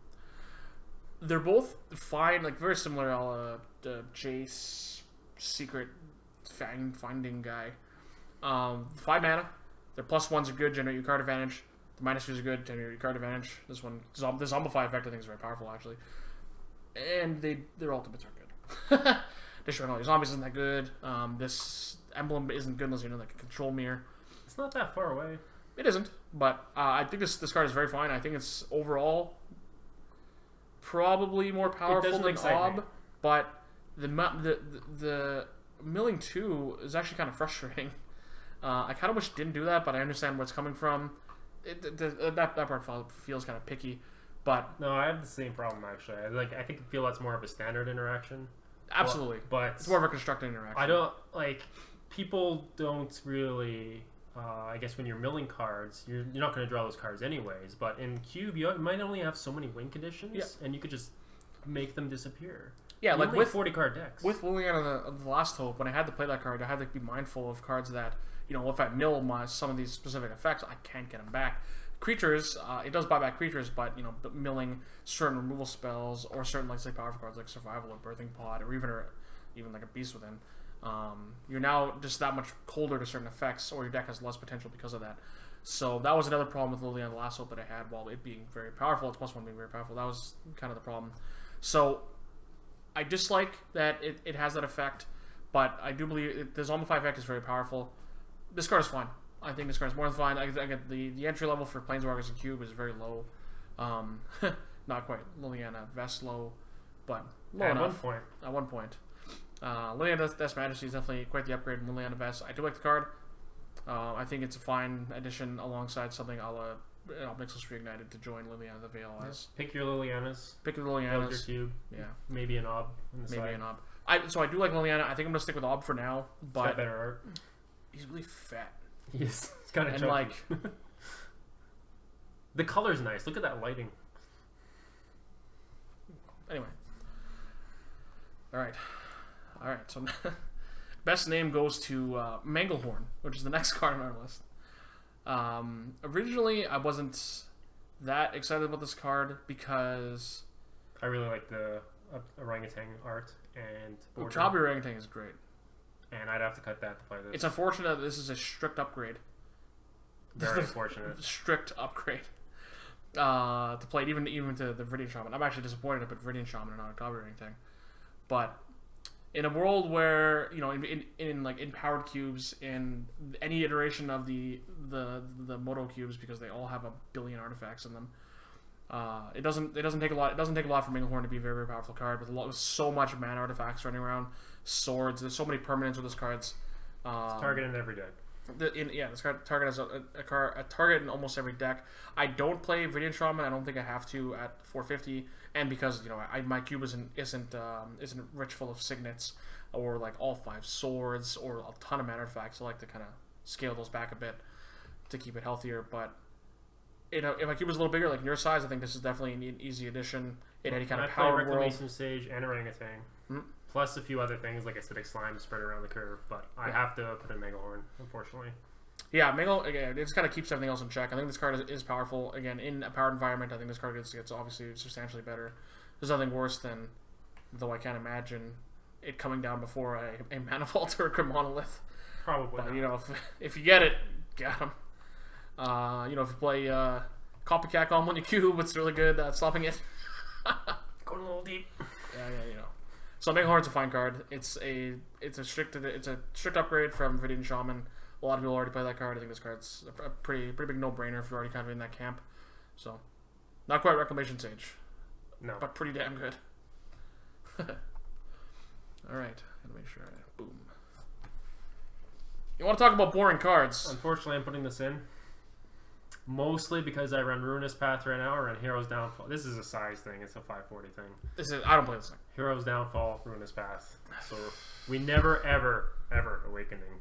They're both fine, like very similar. The Jace secret finding guy. 5 mana. Their +1s are good, generate your card advantage. The -2s are good, generate your card advantage. This one, the Zombify effect, I think is very powerful actually. And their ultimates are good. Destroying all your zombies isn't that good. This emblem isn't good unless you're in like a control mirror. It's not that far away. It isn't, but I think this card is very fine. I think it's overall probably more powerful than Ob, but the milling 2 is actually kind of frustrating. I kind of wish it didn't do that, but I understand where it's coming from. That part feels kind of picky, but no, I have the same problem actually. I think I feel that's more of a standard interaction. Absolutely, but it's more of a constructed interaction. I don't like people don't really. I guess when you're milling cards, you're not going to draw those cards anyways. But in Cube, you might only have so many win conditions, and you could just make them disappear. Yeah, like with 40 card decks. With Liliana the Last Hope, when I had to play that card, I had to be mindful of cards that, if I mill some of these specific effects, I can't get them back. Creatures, it does buy back creatures, but milling certain removal spells or certain like say powerful cards like Survival or Birthing Pod or even like a Beast Within. You're now just that much colder to certain effects, or your deck has less potential because of that. So that was another problem with Liliana the Last Hope that I had. While it being very powerful, its +1 being very powerful, that was kind of the problem. So I dislike that it has that effect, but I do believe the Zombify effect is very powerful. This card is fine. I think this card is more than fine. I get the entry level for Planeswalkers and Cube is very low. Not quite Liliana Vest low, but low enough. At one point. Liliana Death's Majesty is definitely quite the upgrade from Liliana Vest. I do like the card. I think it's a fine addition alongside something a la Omnixilis Reignited to join Liliana the Veil as. Pick your Lilianas. Pick your Lilianas. Build your cube. Yeah. Maybe an Ob. An Ob. So I do like Liliana. I think I'm going to stick with Ob for now. But got better art. He's really fat. He's kind of chunky. The color's nice. Look at that lighting. Anyway. Alright, so best name goes to Manglehorn, which is the next card on our list. Originally, I wasn't that excited about this card because I really like the orangutan art and border. Chabi Orangutan is great. And I'd have to cut that to play this. It's unfortunate that this is a strict upgrade. Very unfortunate. Strict upgrade. To play it even to the Viridian Shaman. I'm actually disappointed to put Viridian Shaman and not a Chabi Orangutan. But in a world where, you know, in like in powered cubes, in any iteration of the Moto cubes, because they all have a billion artifacts in them, it doesn't take a lot. It doesn't take a lot for Minglehorn to be a very, very powerful card with so much mana artifacts running around, swords. There's so many permanents with this cards. It's targeted in every deck. This card target has a target in almost every deck. I don't play Viridian Shaman. I don't think I have to at 450, and because, you know, my cube isn't rich full of signets or like all 5 swords or a ton of mana artifacts. I like to kind of scale those back a bit to keep it healthier. But you know, if my cube was a little bigger, like your size, I think this is definitely an easy addition in any kind of power world. Reclamation Sage and Orangutan. Mm-hmm. Plus a few other things like acidic slime spread around the curve, but I have to put in Minglehorn, unfortunately. Yeah, Mingle, again, it just kind of keeps everything else in check. I think this card is powerful. Again, in a powered environment, I think this card gets obviously substantially better. There's nothing worse than, though I can't imagine it coming down before a Mana Vault or a Grim Monolith. Probably But, not. you know, if you get it, get them. You know, if you play Copycat Golem on your cube, it's really good at stopping it. Going a little deep. Yeah, you know. So Minglehorn's a fine card. It's a strict upgrade from Viridian Shaman. A lot of people already play that card. I think this card's a pretty big no-brainer if you're already kind of in that camp. So, not quite Reclamation Sage. No. But pretty damn good. Alright, gotta make sure I... Boom. You want to talk about boring cards? Unfortunately, I'm putting this in. Mostly because I run Ruinous Path right now, or run Hero's Downfall. This is a size thing. It's a 540 thing. I don't play this thing. Hero's Downfall, Ruinous Path. So, we never, ever Awakening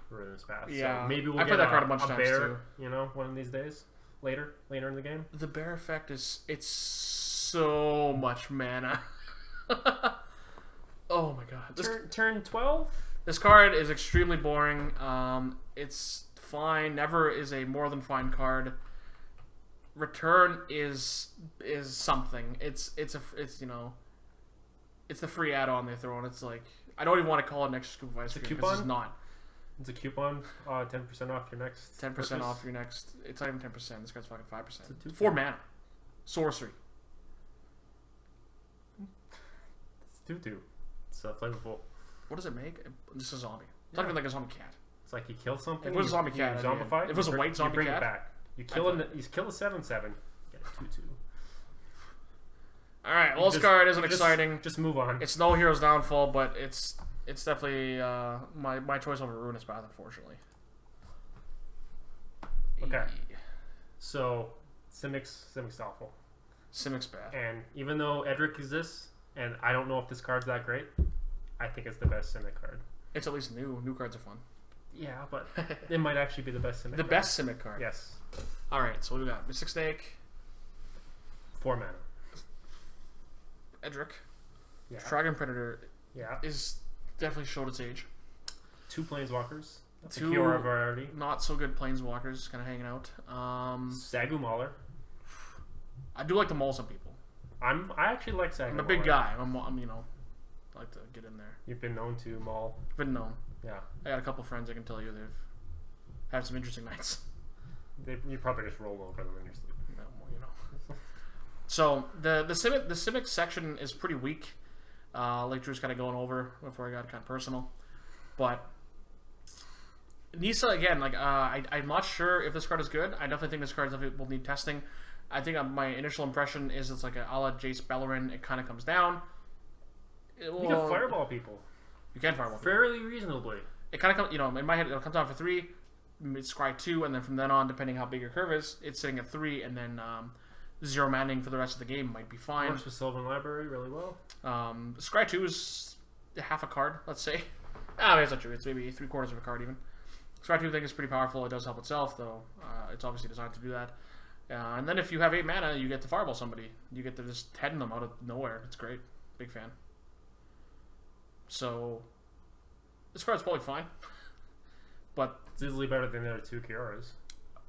Ruinous Path. Yeah. So maybe we'll I get play that card a bunch of times bear, too. you know, one of these days. Later in the game. The bear effect it's so much mana. Oh my god. Turn 12? This card is extremely boring. It's fine. Never is a more than fine card. Return is something. It's you know, it's the free add-on they throw in. It's like, I don't even want to call it an extra scoop of ice cream because it's not. It's a coupon, 10% off your next 10% off your next. It's not even 10%. This card's fucking 5%. 4 mana, sorcery. It's 2/2. It's flavorful. What does it make? It's a zombie. It's not even like a zombie cat. It's like you kill something. If it was a zombie cat, zombify. If it was a white zombie bring cat, it back. You kill a 7/7. Get a 2/2. All right. Well, this card isn't exciting. Just move on. It's no Hero's Downfall, but it's definitely my choice over Ruinous Path, unfortunately. Okay. So, Simic's awful. Simic's bad. And even though Edric exists, and I don't know if this card's that great, I think it's the best Simic card. It's at least new. New cards are fun. Yeah, but it might actually be the best Simic The card. best Simic card. Yes. All right. So we got Mystic Snake. 4 mana. Edric. Yeah. Dragon Predator. Yeah. Is definitely showed its age. 2 Planeswalkers. That's a 2 Kiora variety. Not so good Planeswalkers, kind of hanging out. Sagu Mauler. I do like to maul some people. I actually like Sagu I'm a big guy. I'm you know, I like to get in there. You've been known to maul. Been known. Yeah. I got a couple friends I can tell you they've had some interesting nights. You probably just roll over them in your sleep. No, well, you know. So the Simic section is pretty weak. Like Drew's kind of going over before I got kind of personal, but Nisa again. Like I'm not sure if this card is good. I definitely think this card will need testing. I think my initial impression is it's like a la Jace Bellerin. It kind of comes down. You can fireball people. You can fireball fairly reasonably. It kind of comes, you know, in my head it comes down for 3. It's scry 2, and then from then on, depending how big your curve is, it's sitting at 3, and then 0 manning for the rest of the game might be fine. Works with Sylvan Library really well. Scry 2 is half a card, let's say. Maybe it's not true. It's maybe 3/4 of a card even. Scry 2 I think is pretty powerful. It does help itself, though. It's obviously designed to do that. And then if you have 8 mana, you get to fireball somebody. You get to just heading them out of nowhere. It's great. Big fan. So this card's probably fine, but it's easily better than the other 2 Kioras.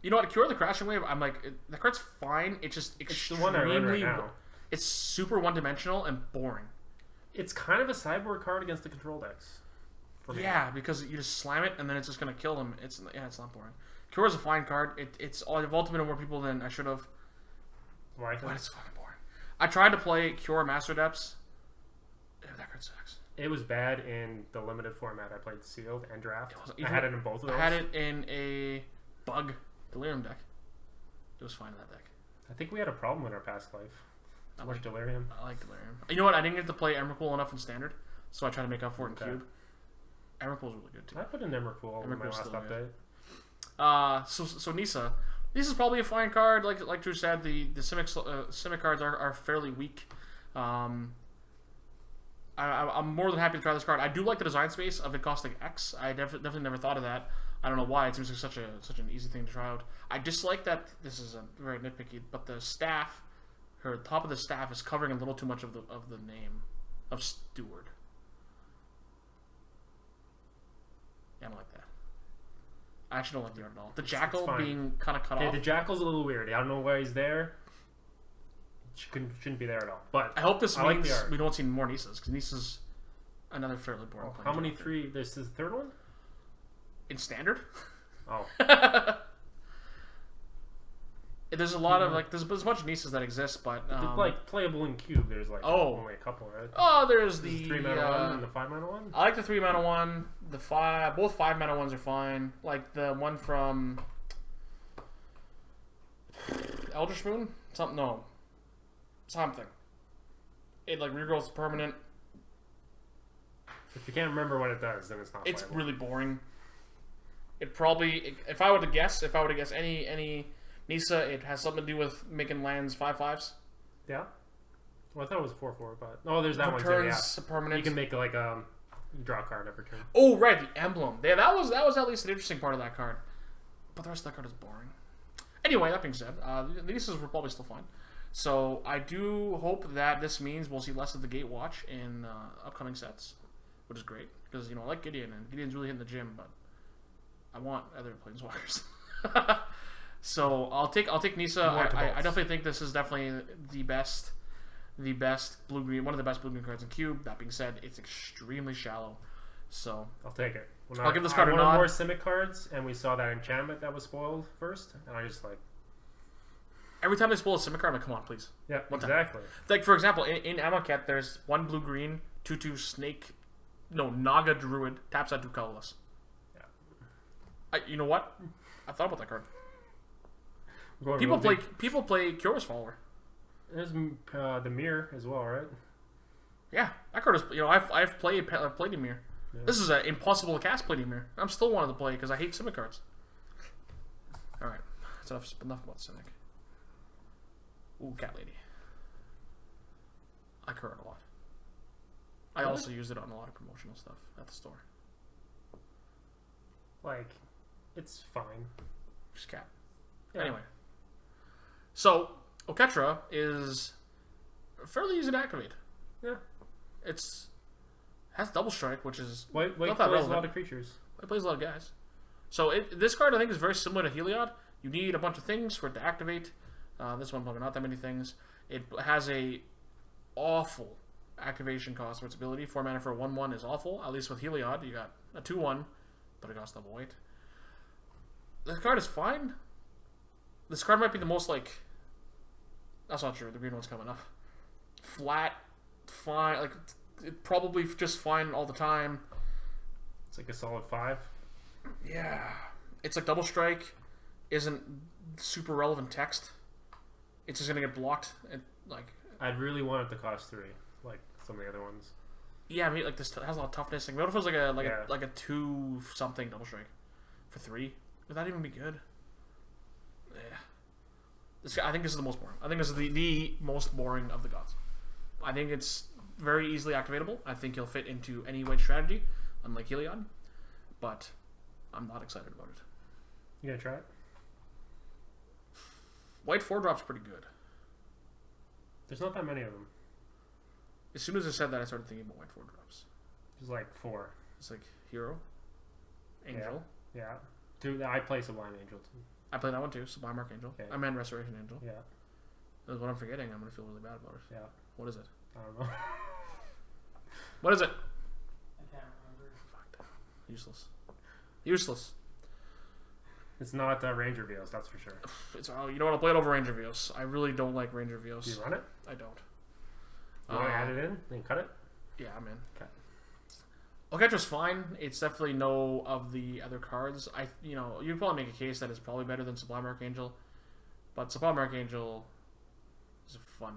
You know what? Cure the Crashing Wave. I'm like, that card's fine. It's just It's the one I run right now. It's super one-dimensional and boring. It's kind of a sideboard card against the control decks. Yeah, because you just slam it and then it's just gonna kill them. It's not boring. Cure is a fine card. I've ultimated more people than I should have. Why? But it's fucking boring. I tried to play Cure Master Depths. Yeah, that card sucks. It was bad in the limited format. I played sealed and draft. I had it in both of those. I had it in a bug Delirium deck. It was fine in that deck. I think we had a problem in our past life. Too much Delirium. I like Delirium. You know what? I didn't get to play Emrakul enough in Standard, so I tried to make up for it in Cube. Emrakul's really good too. I put in Emrakul in my last update. So Nisa. Nisa's probably a fine card. Like Drew said, the Simic cards are fairly weak. I'm more than happy to try this card. I do like the design space of it costing X. I definitely never thought of that. I don't know why. It seems like such an easy thing to try out. I dislike that this is very nitpicky, but the staff, her top of the staff is covering a little too much of the name of Steward. Yeah, I don't like that. I actually don't like the art at all. The jackal being kind of cut off. The jackal's a little weird. I don't know why he's there. Shouldn't be there at all. But I hope this means we don't see more Nisas, because Nisa's another fairly boring. How many three? This is the third one? In Standard? Oh. There's a lot of there's a bunch of Nisas that exist, but playable in Cube. There's only a couple, right? Oh, there's the 3-mana one and the 5-mana one. I like the 3-mana one. Both 5-mana ones are fine. Like the one from Eldritch Moon. Something. It regrowths permanent. If you can't remember what it does, then it's not. It's really boring. It probably, if I were to guess any Nisa, it has something to do with making lands 5/5s. Yeah. Well, I thought it was 4/4, but there's that one too. Yeah. Permanent. You can make draw a card every turn. Oh right, the emblem. Yeah, that was at least an interesting part of that card. But the rest of that card is boring. Anyway, that being said, the Nisas were probably still fine. So I do hope that this means we'll see less of the Gatewatch in upcoming sets, which is great because I like Gideon and Gideon's really hitting the gym, but I want other Planeswalkers. So I'll take Nisa. I definitely think this is definitely the best blue-green, one of the best blue-green cards in Cube. That being said, it's extremely shallow. So I'll take it. I'll give this card a nod. I wanted more Simic cards, and we saw that enchantment that was spoiled first, and I just every time they spoil a Simic card, I'm like, come on, please. Yeah, exactly. Like for example, in Amonkhet, there's one blue-green 2/2 Naga Druid taps out 2 colorless. Yeah. You know what? I thought about that card. People play Curious Follower. There's the Mirror as well, right? Yeah, that card is. I've played the Mirror. Yeah. This is impossible to cast Plating Mirror. I'm still wanting to play because I hate Simic cards. All right, that's enough about Simic. Ooh, Cat Lady. I like her a lot. I also used it on a lot of promotional stuff at the store. It's fine. Just cat. Yeah. Anyway. So, Oketra is fairly easy to activate. Yeah. Has double strike, which is White plays a lot of creatures. It plays a lot of guys. So this card I think is very similar to Heliod. You need a bunch of things for it to activate. This one probably not that many things. It has a awful activation cost for its ability. 4 mana for a 1/1 is awful. At least with Heliod, you got a 2/1, but it costs double white. This card is fine. This card might be the most that's not true. The green one's coming up. Flat, fine. It probably just fine all the time. It's a solid 5. Yeah. It's double strike isn't super relevant text. It's just gonna get blocked. I'd really want it to cost 3, like some of the other ones. Yeah, I mean, this has a lot of toughness. What if it was a 2 something double strike for 3? Would that even be good? Yeah. I think this is the most boring. I think this is the most boring of the gods. I think it's very easily activatable. I think he'll fit into any white strategy, unlike Heliod. But I'm not excited about it. You gonna try it? White 4-drop's pretty good. There's not that many of them. As soon as I said that, I started thinking about white 4-drops. There's 4. It's Hero, Angel. Yeah. Dude, I play Sublime Angel too. I played that one too. Sublime Archangel. Okay. I meant Restoration Angel. Yeah. That's what I'm forgetting. I'm gonna feel really bad about it. Yeah. What is it? I don't know. What is it? I can't remember. Fuck that. Useless. Useless. It's not Ranger Vios, that's for sure. It's you know what? I'll play it over Ranger Vios. I really don't like Ranger Vios. Do you run it? I don't. You want to add it in and cut it? Yeah, I'm in. Okay. Oketra's fine. It's definitely no of the other cards. You'd probably make a case that it's probably better than Sublime Archangel, but Sublime Archangel is a fun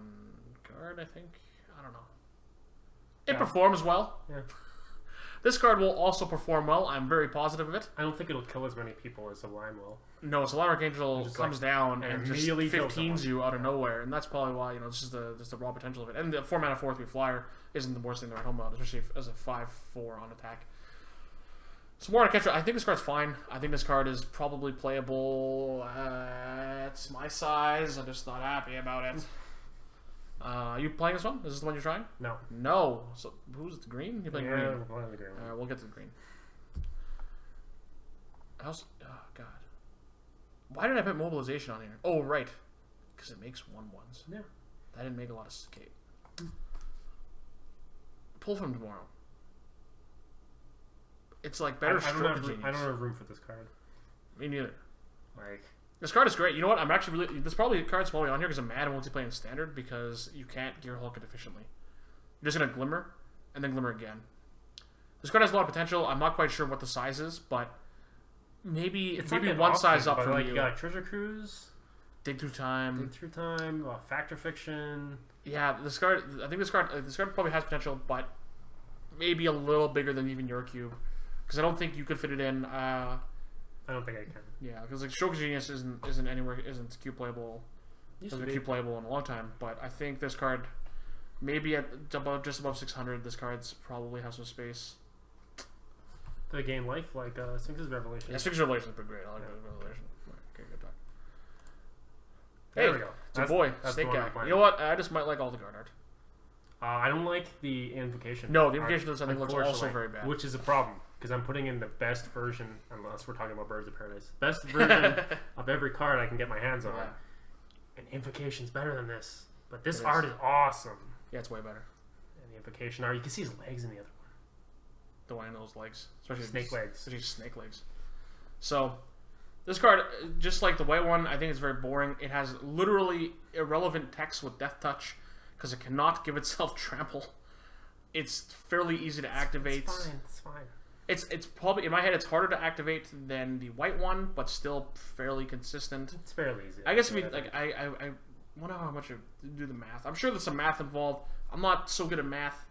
card. I think. I don't know. It performs well. Yeah. This card will also perform well. I'm very positive of it. I don't think it'll kill as many people as Sublime will. No, Sublime Archangel comes down and just immediately 15s you out of nowhere, and that's probably why this is just the raw potential of it. And the 4-mana 4/3 flyer isn't the worst thing to write home about, especially as a 5/4 on attack. So more on Ketra. I think this card's fine. I think this card is probably playable at my size. I'm just not happy about it. Are you playing this one? Is this the one you're trying? No. No. So who's the green? You're playing green. We're playing the green. Alright, we'll get to the green. Oh god. Why did I put mobilization on here? Oh right. Because it makes 1/1s. Yeah. That didn't make a lot of escape. Pull from tomorrow. It's like better stroke of genius. I don't have room for this card. Me neither. Like, this card is great. You know what? I'm actually really. This card's probably on here because I'm mad at multiplayer in standard because you can't Gear Hulk it efficiently. You're just gonna glimmer, and then glimmer again. This card has a lot of potential. I'm not quite sure what the size is, but maybe like one size up from like you. You got Treasure Cruise, Dig Through Time, Factor Fiction. Yeah, this card. I think this card probably has potential, but maybe a little bigger than even your cube, because I don't think you could fit it in. I don't think I can. Yeah, because like Stroke of Genius isn't cube playable. Hasn't been cube playable in a long time, but I think this card, maybe just above 600, this card's probably has some space. To gain life like Sphinx's Revelation. Yeah, Sphinx's Revelation has been great. I like Revelation. Okay, good talk. There we go. It's a boy, Snake Guy. You know what? I just might like all the card art. I don't like the Invocation. No, the Invocation I think looks also very bad. Which is a problem, because I'm putting in the best version, unless we're talking about Birds of Paradise, best version of every card I can get my hands on. And Invocation's better than this. But this art is awesome. Yeah, it's way better. And the Invocation art, you can see his legs in the other one. The one in those legs. Especially snake legs. Especially snake legs. So, this card, just like the white one, I think it's very boring. It has literally irrelevant text with Death Touch, because it cannot give itself trample. It's fairly easy to activate. It's fine. It's probably, in my head, it's harder to activate than the white one, but still fairly consistent. It's fairly easy. I guess if you, like, I wonder how much you do the math. I'm sure there's some math involved. I'm not so good at math.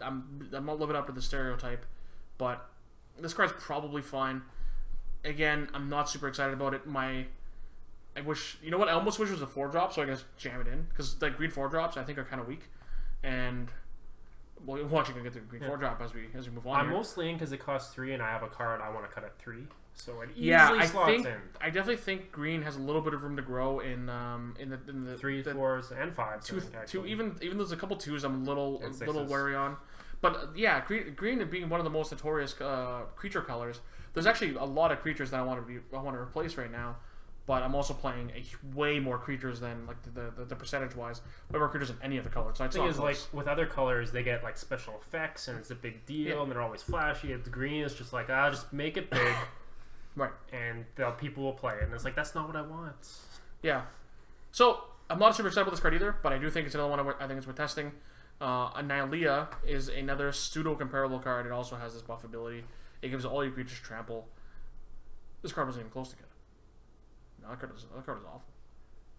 I'm not living up to the stereotype, but this card's probably fine. Again, I'm not super excited about it. I wish, you know what? I almost wish it was a 4-drop, so I guess jam it in, because like green 4-drops I think are kind of weak, and well, we're actually gonna get to the green 4-drop as we move on. I'm here. Mostly in because it costs 3, and I have a card I want to cut at 3, so it easily slots in. I definitely think green has a little bit of room to grow in the 3, 4s, and 5s. Even there's a couple 2s I'm a little wary on. But yeah, green being one of the most notorious creature colors, there's actually a lot of creatures that I want to replace right now. But I'm also playing way more creatures than like the percentage wise, way more creatures than any other color. So the thing is, like with other colors, they get like special effects and it's a big deal, and they're always flashy. The green is just like just make it big, right? And people will play it, and it's like that's not what I want. Yeah. So I'm not super excited about this card either, but I do think it's another one I think it's worth testing. Annihilea is another pseudo-comparable card. It also has this buff ability. It gives all your creatures trample. This card wasn't even close to good. No, that card is awful.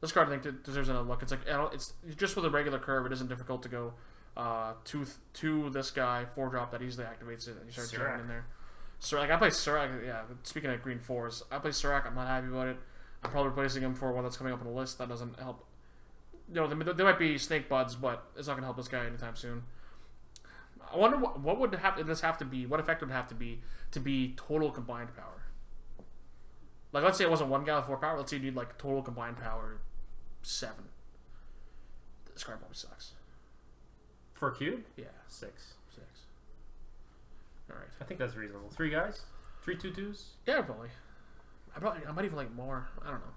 This card I think deserves another look. It's like it's just with a regular curve. It isn't difficult to go to this guy 4-drop that easily activates it, and you start jamming in there. So like I play Surak. Yeah, speaking of green 4s, I play Surak. I'm not happy about it. I'm probably replacing him for one that's coming up on the list. That doesn't help. You know, there might be Snake Buds, but it's not going to help this guy anytime soon. I wonder what would this have to be? What effect would it have to be total combined power? Like, let's say it wasn't one guy with 4 power. Let's say you need like total combined power 7. This card probably sucks. For cube? Yeah, 6. All right. I think that's reasonable. 3 guys, 3 2/2s. Yeah, probably. I might even like more. I don't know.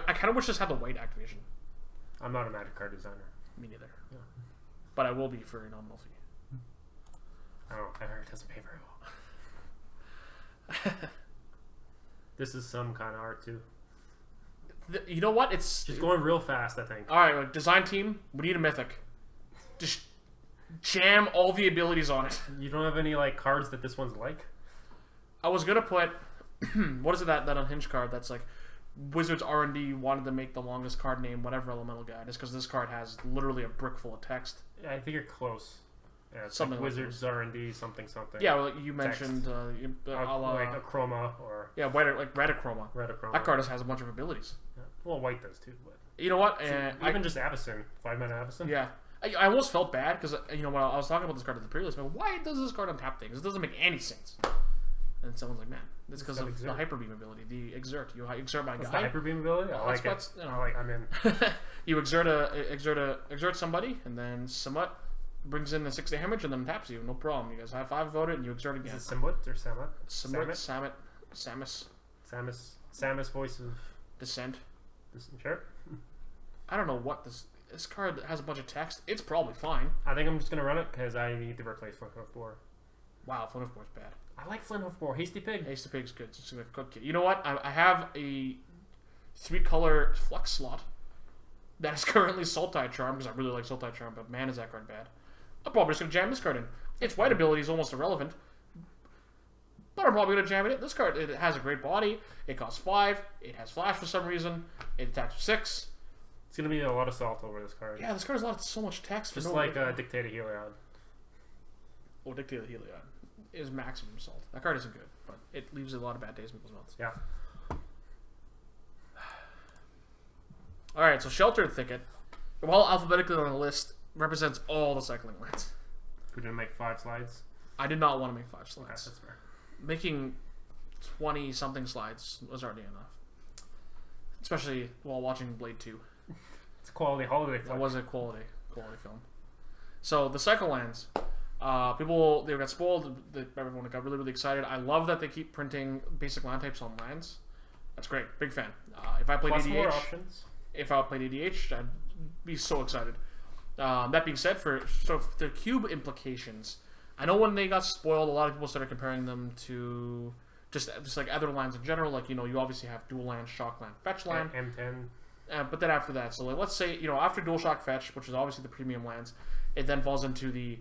I kind of wish this had the white activation. I'm not a Magic card designer. Me neither. Yeah. But I will be for a nominal fee. I don't know. I heard it doesn't pay very well. This is some kind of art too. You know what? It's She's going real fast, I think. all right. Like, design team, we need a mythic. Just jam all the abilities on it. You don't have any like cards that this one's like? I was gonna put what is it that unhinged card that's like Wizards R&D wanted to make the longest card name whatever elemental guy, just because this card has literally a brick full of text. Yeah, I think you're close. Yeah, it's Something like like Wizards R&D something. Yeah, well, you mentioned Like a chroma or yeah, white like red chroma. red chroma. That card just has a bunch of abilities. Yeah. Well, white does too. But You know what? even just Avacyn, 5-mana Avacyn. Yeah. I almost felt bad because when I was talking about this card at the pre-list, man, why does this card untap things? It doesn't make any sense. And someone's like, man, it's because of the Hyper Beam ability, the Exert. You exert my What's guy. the Hyper Beam ability? I like it. I'm in. You exert somebody, and then somewhat brings in the 6 damage, and then taps you. No problem. You guys high five about it, and you exert again. Is it Simwit or Samet? Samus voice of Descent. Sure. I don't know what this card has a bunch of text. It's probably fine. I think I'm just gonna run it because I need to replace Flint Hoof Boar. Wow, Flint of Boar's bad. I like Flint Hoof Boar. Hasty Pig. Hasty Pig's good. It's gonna cook it. You know what? I have a 3-color Flux slot that is currently Sultai Charm because I really like Sultai Charm, but man, is that card bad. I'm probably just gonna jam this card in. Its white ability is almost irrelevant, but I'm probably gonna jam it in. This card, it has a great body. It costs 5. It has Flash for some reason. It attacks for 6. It's gonna be a lot of salt over this card. Yeah, this card has so much text. Just like Dictator Heliod. Oh, Dictator Heliod is maximum salt. That card isn't good, but it leaves a lot of bad taste in people's mouths. Yeah. Alright, so Sheltered Thicket, while alphabetically on the list, represents all the cycling lands. We're gonna make 5 slides. I did not want to make 5 slides. Okay, that's fair. Making 20-something slides was already enough. Especially while watching Blade 2. It's a quality holiday That film. was a quality film. So, the cycle lands. People, they got spoiled. Everyone got really, really excited. I love that they keep printing basic land types on lands. That's great. Big fan. If I played Plus ADH... more options. If I played ADH, I'd be so excited. That being said, for the cube implications, I know when they got spoiled, a lot of people started comparing them to just like other lands in general. Like, you obviously have dual land, shock land, fetch land. M10. But then after that, so like, let's say, after dual shock fetch, which is obviously the premium lands, it then falls into the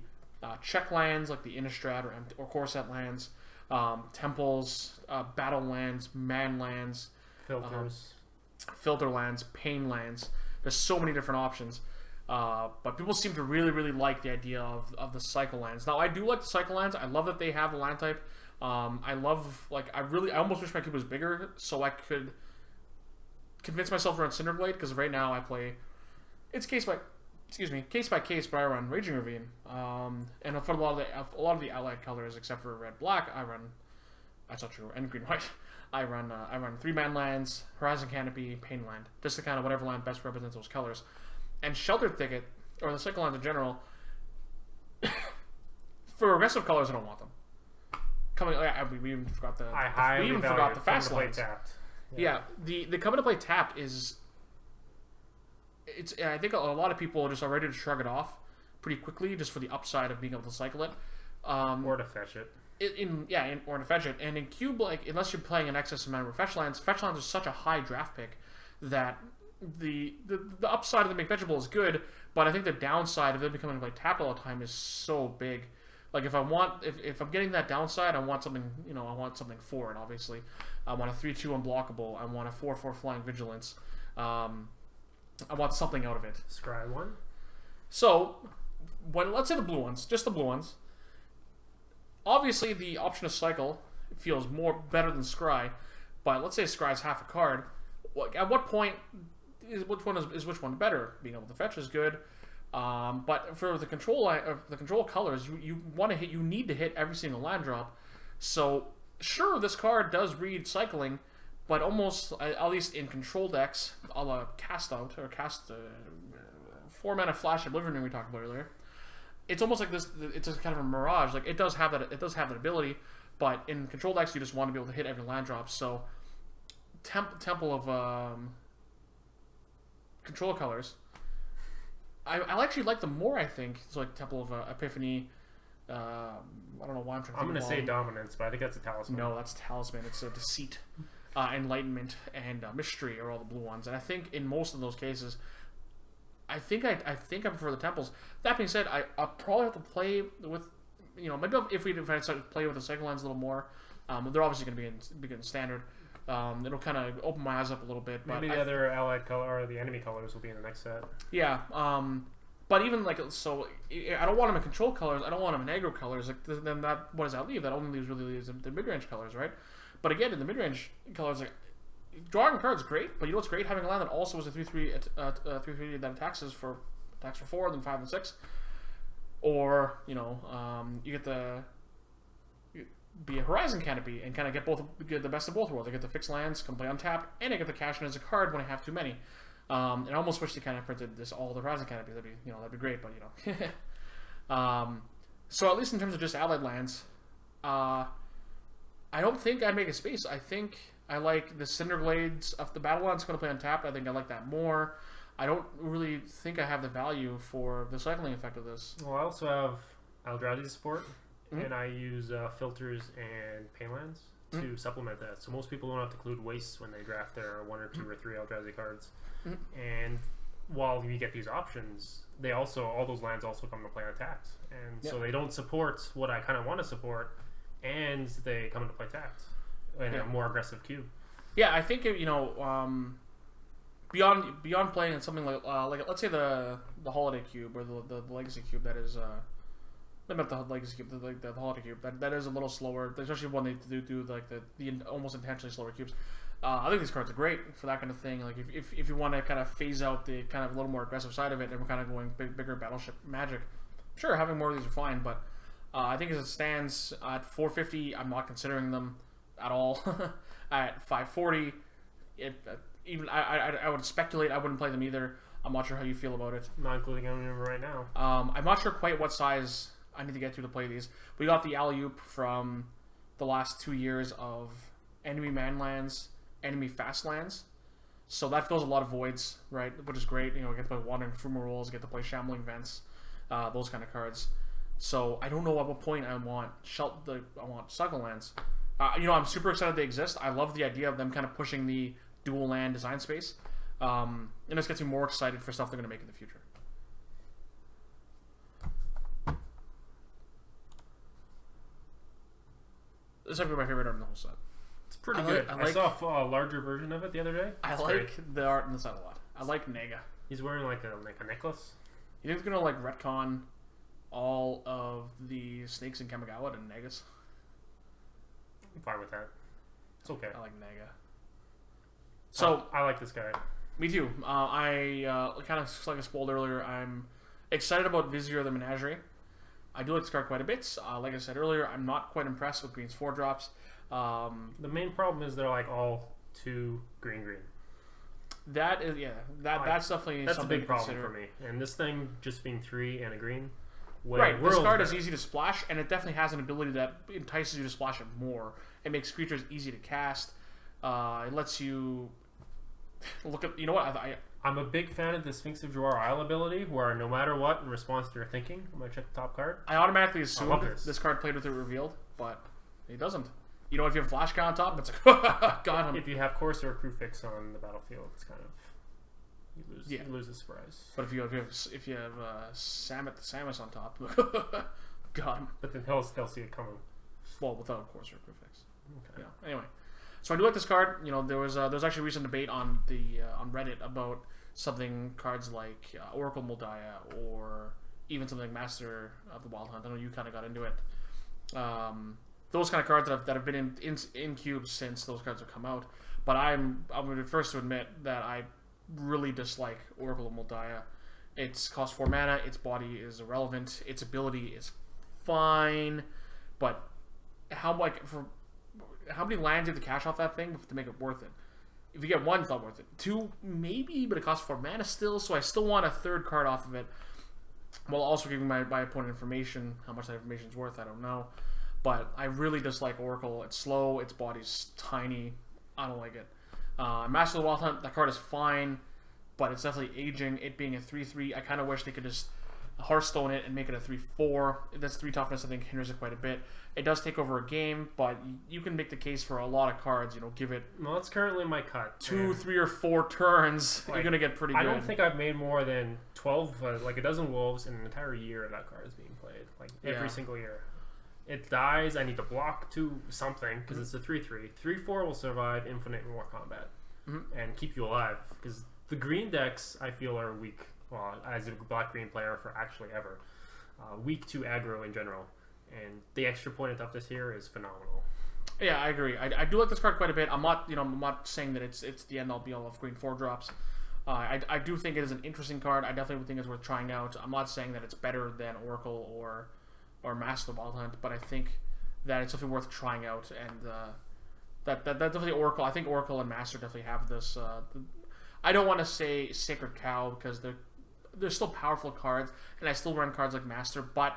check lands, like the Innistrad or Corset lands, temples, battle lands, man lands, Filters. filter lands, pain lands. There's so many different options. But people seem to really, really like the idea of the cycle lands. Now, I do like the cycle lands. I love that they have the land type. I almost wish my cube was bigger so I could convince myself to run Cinderblade, because right now I play, it's case by case, but I run Raging Ravine. And for a lot of the allied colors, except for red black, that's not true, and green white. I run 3-man lands, Horizon Canopy, Pain Land, just to kind of whatever land best represents those colors. And Sheltered Thicket, or the cycle lands in general, for aggressive colors, I don't want them. We even forgot the fast lands. Tapped. Yeah, the coming to play tapped is. I think a lot of people are just ready to shrug it off pretty quickly, just for the upside of being able to cycle it. Or to fetch it. Or to fetch it. And in Cube, unless you're playing an excess amount of fetch lands are such a high draft pick that the upside of them being fetchable is good, but I think the downside of them becoming tapped all the time is so big. Like, if I'm getting that downside, I want something, I want something for it, obviously. I want a 3/2 unblockable. I want a 4/4 flying vigilance. I want something out of it. Scry 1? So, let's say the blue ones, just the blue ones. Obviously, the option to cycle feels better than Scry, but let's say Scry's half a card. At what point is which one better? Being able to fetch is good, but for the control colors, you need to hit every single land drop. So sure, this card does read cycling, but almost, at least in control decks, a la cast 4-mana Flash Oblivion we talked about earlier. It's almost like this. It's just kind of a mirage. Like, it does have that ability, but in control decks, you just want to be able to hit every land drop. So Temple of Control Colors. I actually like them more. I think it's like Temple of Epiphany. I don't know why I'm trying to. I'm going to say Dominance, but I think that's a talisman. No, that's Talisman. It's a Deceit, Enlightenment, and Mystery are all the blue ones. And I think in most of those cases, I think I prefer the temples. That being said, I'll probably have to play with, maybe if I start to play with the cycle lines a little more. They're obviously going to be in standard. It'll kind of open my eyes up a little bit. Maybe the other allied color or the enemy colors will be in the next set. Yeah. But even I don't want them in control colors. I don't want them in aggro colors. Like then what does that leave? That only leaves the mid range colors, right? But again, in the mid range colors, like drawing a card's great. But you know what's great? Having a land that also is a 3/3 that attacks for 4, then 5 and 6, or you get be a Horizon Canopy and kind of get the best of both worlds. I get the fixed lands, can play untapped, and I get the cash in as a card when I have too many. And I almost wish they kind of printed all the Horizon Canopies. That'd be great, but so at least in terms of just allied lands, I don't think I'd make a space. I think I like the Cinderglades of the Battle Land's going to play untapped. I think I like that more. I don't really think I have the value for the cycling effect of this. Well, I also have Eldrazi support, and I use filters and Paylands to supplement that. So most people don't have to include wastes when they draft their 1 or 2 or 3 Eldrazi cards. And while you get these options, all those lands also come to play untapped, and so they don't support what I kind of want to support, and they come into play tapped in a more aggressive cube. Yeah, I think beyond playing in something like let's say the Holiday Cube or the Legacy Cube that is not the Legacy Cube, the Holiday Cube that is a little slower, especially when they do like the almost intentionally slower cubes. I think these cards are great for that kind of thing. Like if you want to kind of phase out the kind of a little more aggressive side of it, and we're kind of going bigger Battleship Magic, sure, having more of these are fine. But I think as it stands at 450, I'm not considering them at all. At 540, I would speculate I wouldn't play them either. I'm not sure how you feel about it. I'm not including them right now. I'm not sure quite what size I need to get to play these. We got the alley-oop from the last 2 years of enemy man lands, enemy fast lands, so that fills a lot of voids, right? Which is great. I get to play Wandering Fumaroles, get to play Shambling Vents, those kind of cards. So I don't know at what point I want cycle lands. I'm super excited they exist. I love the idea of them kind of pushing the dual land design space, and this gets me more excited for stuff they're going to make in the future. This is my favorite art in the whole set. It's pretty good. I saw a larger version of it the other day. I like the art in the set a lot. I like Nega. He's wearing like a necklace. You think they're gonna retcon all of the snakes in Kamigawa to Negas? I'm fine with that. It's okay. I like Nega. So I like this guy. Me too. I kind of like I spoiled earlier. I'm excited about Vizier of the Menagerie. I do like this card quite a bit. Like I said earlier, I'm not quite impressed with Green's 4-drops. The main problem is they're like all 2 green. That is that's definitely that's something a big problem for me. And this thing just being 3 and a green. Right, this card is easy to splash, and it definitely has an ability that entices you to splash it more. It makes creatures easy to cast. It lets you look at. You know what? I'm a big fan of the Sphinx of Jawar Isle ability, where no matter what, in response to your thinking, I'm going to check the top card. I automatically assumed this card played with it revealed, but it doesn't. If you have Flash on top, it's like, got him. If you have Corsair Crucifix on the battlefield, it's kind of... You lose the surprise. But if you have Samus on top, got him. But then they'll see it coming. Well, without Corsair Crucifix. Okay. Yeah. Anyway. So I do like this card. There was actually recent debate on on Reddit about cards like Oracle Moldiah or even something like Master of the Wild Hunt. I know you kind of got into it. Those kind of cards that have been in cubes since those cards have come out. But I'm the first to admit that I really dislike Oracle Moldiah. It's cost 4 mana. Its body is irrelevant. Its ability is fine, but how many lands do you have to cash off that thing to make it worth it? If you get 1, it's not worth it. 2, maybe, but it costs 4 mana still, so I still want a 3rd card off of it, while also giving my opponent information. How much that information is worth, I don't know. But I really dislike Oracle. It's slow, its body's tiny. I don't like it. Master of the Wild Hunt, that card is fine, but it's definitely aging. It being a 3/3, I kind of wish they could just Hearthstone it and make it a 3/4. That's 3 toughness. I think hinders it quite a bit. It does take over a game, but you can make the case for a lot of cards. Give it. Well, that's currently my cut. 2, 3, or 4 turns. You're gonna get pretty good. I don't think I've made more than 12, like a dozen wolves in an entire year that card is being played. Like every single year. It dies. I need to block to something because it's a 3/3. 3/4 will survive infinite war combat and keep you alive. Because the green decks I feel are weak. Well, as a black-green player for actually ever, weak to aggro in general, and the extra point of toughness here is phenomenal. Yeah, I agree. I do like this card quite a bit. I'm not saying that it's the end all be all of green 4 drops. I do think it is an interesting card. I definitely think it's worth trying out. I'm not saying that it's better than Oracle or Master of the Wild Hunt, but I think that it's definitely worth trying out. And that definitely Oracle. I think Oracle and Master definitely have this. I don't want to say Sacred Cow because they're still powerful cards, and I still run cards like Master, but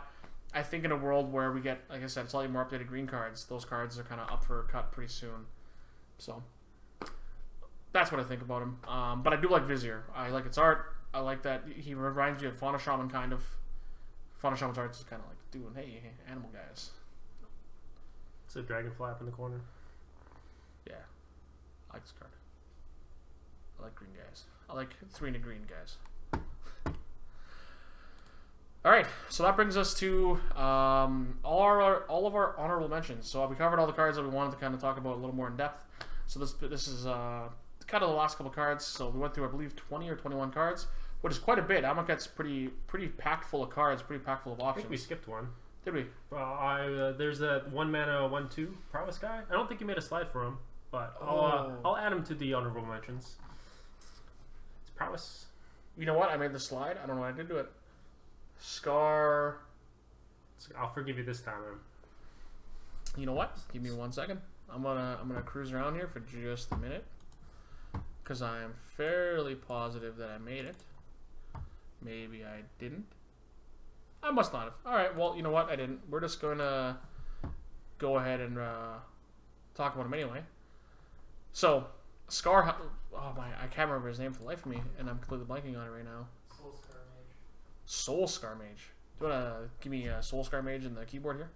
I think in a world where we get, like I said, slightly more updated green cards, those cards are kind of up for a cut pretty soon. So that's what I think about him. But I do like Vizier. I like its art. I like that he reminds me of Fauna Shaman kind of. Fauna Shaman's art is kind of like doing, hey, animal guys. It's a dragonfly up in the corner. Yeah, I like this card. I like green guys. I like 3 and a green guys. All right, so that brings us to all of our honorable mentions. So we covered all the cards that we wanted to kind of talk about a little more in depth. So this is kind of the last couple cards. So we went through, I believe, 20 or 21 cards, which is quite a bit. Amonkhet's pretty packed full of cards, pretty packed full of I options. think we skipped one. Did we? Well, there's that 1 mana 1/2 prowess guy. I don't think you made a slide for him, but I'll add him to the honorable mentions. It's prowess. You know what? I made the slide. I don't know why I did do it. Scar. I'll forgive you this time. You know what? Give me 1 second. I'm gonna cruise around here for just a minute because I am fairly positive that I made it. Maybe I didn't. I must not have. All right. Well, you know what? I didn't. We're just gonna go ahead and talk about him anyway. So Scar. Oh my! I can't remember his name for the life of me, and I'm completely blanking on it right now. Soul Scar Mage. Do you want to give me a Soul Scar Mage in the keyboard here?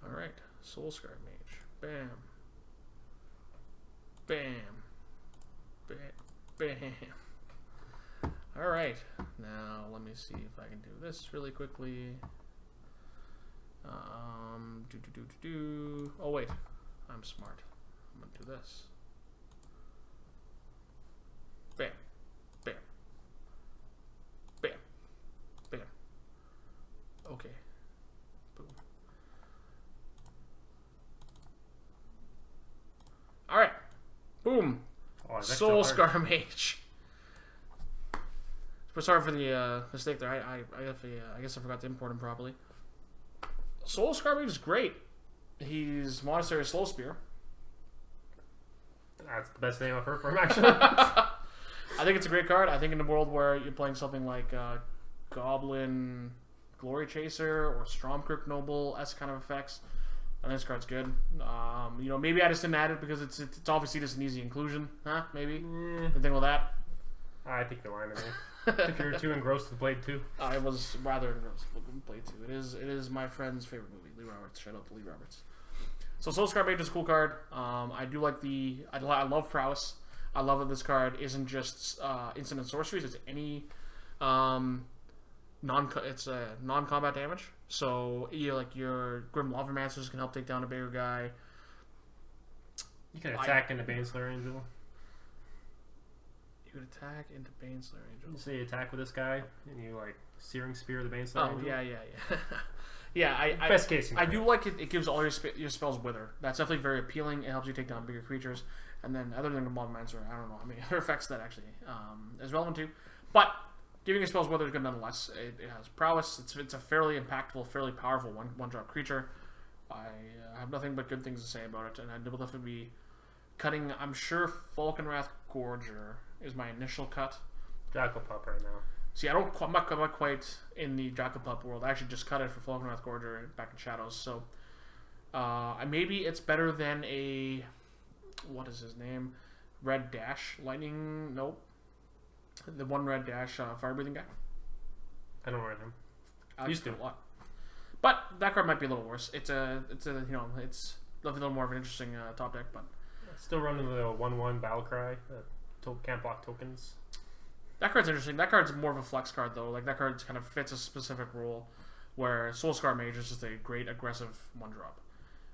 Alright. Soul Scar Mage. Bam. Bam. Bam. Bam. Alright. Now, let me see if I can do this really quickly. Oh, wait. I'm smart. I'm going to do this. Bam. Bam. Bam. Bam. Okay. Boom. Alright. Boom. Oh, Soul Scar Mage. Sorry for the mistake there. I guess I forgot to import him properly. Soul Scar Mage is great. He's Monastery Slow Spear. That's the best name I've heard from him, actually. I think it's a great card. I think in a world where you're playing something like Goblin Glory Chaser or Stromkirk Noble-esque kind of effects, I think this card's good. Maybe I just didn't add it because it's obviously just an easy inclusion. Huh? Maybe? The thing with that? I think you're lying to me. I think you're too engrossed with Blade 2. I was rather engrossed with Blade 2. It is my friend's favorite movie, Lee Roberts. Shout out to Lee Roberts. So Soul Scar Mage is a cool card. I do like I love prowess. I love that this card isn't just instant and sorceries. It's any non-combat damage. So your Grim Lavancers can help take down a bigger guy. You can attack into Baneslayer Angel. You could attack into Baneslayer Angel. You say you attack with this guy, and you Searing Spear the Baneslayer Angel. Yeah. Yeah, best case scenario. I do like it. It gives all your spells Wither. That's definitely very appealing. It helps you take down bigger creatures. And then other than Lavamancer, I don't know how many other effects that actually is relevant to. But giving your spells Wither is good nonetheless. It has prowess. It's a fairly impactful, fairly powerful one-drop creature. I have nothing but good things to say about it. And I will definitely be cutting, I'm sure, Falconwrath Gorger is my initial cut. Jackal Pup right now. See, I'm not quite in the Jackal world. I actually just cut it for Falkenrath Gorger back in Shadows. So maybe it's better than a, what is his name? Red Dash Lightning? Nope. The one Red Dash fire breathing guy. I don't run him. I used to a lot. But that card might be a little worse. It's it's a little more of an interesting top deck, but Still running the 1/1 Battle Cry. Can't block tokens. that card's interesting. That card's more of a flex card though. Like that card kind of fits a specific role, where Soul Scar Mage is just a great aggressive 1-drop.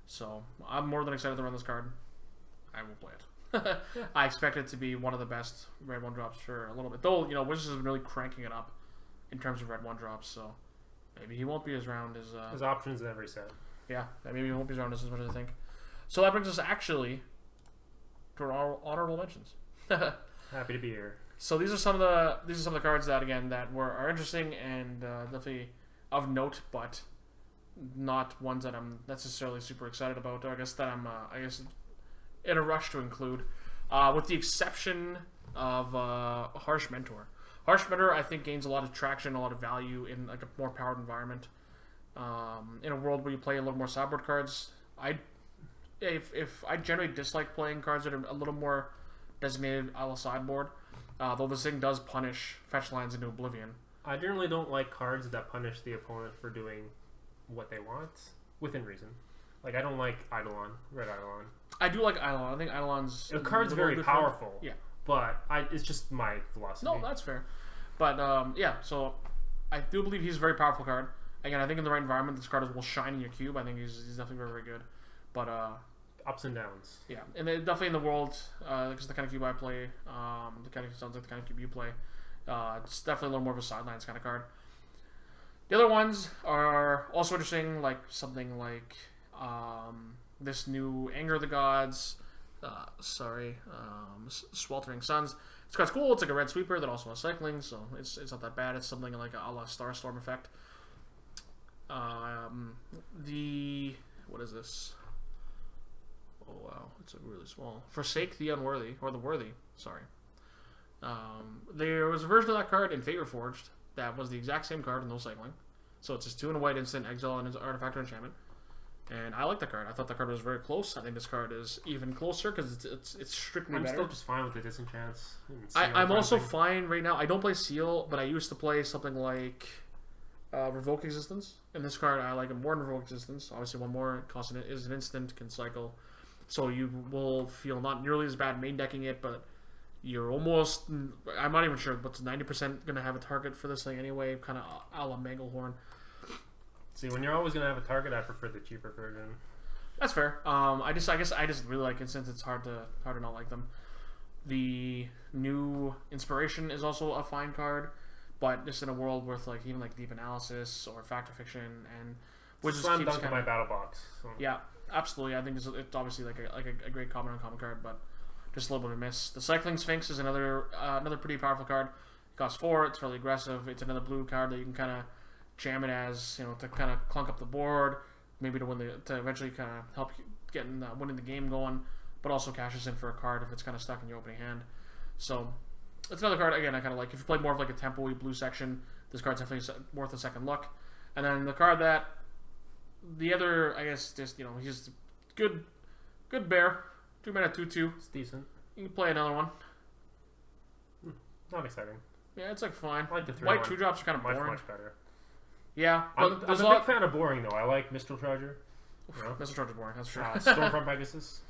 So I'm more than excited to run this card. I will play it. Yeah. I expect it to be one of the best red 1-drops for a little bit. Though Wizards has been really cranking it up in terms of red 1-drops. So maybe he won't be as round as His options in every set. yeah. Maybe he won't be as round as much as I think. So that brings us actually to our honorable mentions. Happy to be here. So these are some of the cards that are interesting and definitely of note, but not ones that I'm necessarily super excited about. Or I guess that I'm in a rush to include, with the exception of Harsh Mentor. Harsh Mentor I think gains a lot of traction, a lot of value in like a more powered environment. In a world where you play a little more sideboard cards, if I generally dislike playing cards that are a little more designated a la sideboard, though this thing does punish fetch lands into oblivion. I generally don't like cards that punish the opponent for doing what they want within reason. Like I don't like Eidolon, Red Eidolon. I do like Eidolon. I think Eidolon's The card's very different. powerful. Yeah. But it's just my philosophy. No, that's fair. But so I do believe he's a very powerful card. Again, I think in the right environment, this card will shine in your cube. I think he's definitely very, very good. But ups and downs. yeah, and definitely in the world, because the kind of cube I play, the kind of sounds like the kind of cube you play. It's definitely a little more of a sidelines kind of card. The other ones are also interesting, like something like this new Anger of the Gods. Sweltering Suns. It's quite cool. It's like a red sweeper that also has cycling, so it's not that bad. It's something like a la Starstorm effect. What is this? Oh wow, it's really small. Forsake the Unworthy, or the Worthy. Sorry. There was a version of that card in Fate Reforged that was the exact same card with no cycling. So it's just 2 and a white instant, exile and artifact or enchantment. And I like that card. I thought that card was very close. I think this card is even closer because it's strictly better. I'm still just fine with the disenchants. I'm also fine right now. I don't play Seal, but I used to play something like Revoke Existence. And this card, I like it more than Revoke Existence. Obviously, one more cost is an instant, can cycle. So you will feel not nearly as bad main decking it, but you're almost... I'm not even sure, but it's 90% going to have a target for this thing anyway, kind of a la Manglehorn. See, when you're always going to have a target, I prefer the cheaper version. That's fair. I guess I just really like it since it's hard to not like them. The new Inspiration is also a fine card, but just in a world with even Deep Analysis or Fact or Fiction and which slam dunk in my battle box. So. Yeah, absolutely. I think it's obviously like a great common uncommon card, but just a little bit of a miss. The Cycling Sphinx is another pretty powerful card. It costs 4. It's fairly aggressive. It's another blue card that you can kind of jam it as to kind of clunk up the board, maybe to eventually kind of help you get in winning the game going, but also cashes in for a card if it's kind of stuck in your opening hand. So it's another card again I kind of like. If you play more of like a tempo-y blue section, this card's definitely worth a second look. And then the card that the other, I guess, just he's good bear, 2-mana 2/2. It's decent. You can play another one. Not exciting. Yeah, it's fine. I like the 3/1. White 2-drops are kind of boring. Much better. Yeah, I'm a big fan of boring though. I like Mistral Charger. Mistral Charger's boring. That's true. Stormfront Pegasus.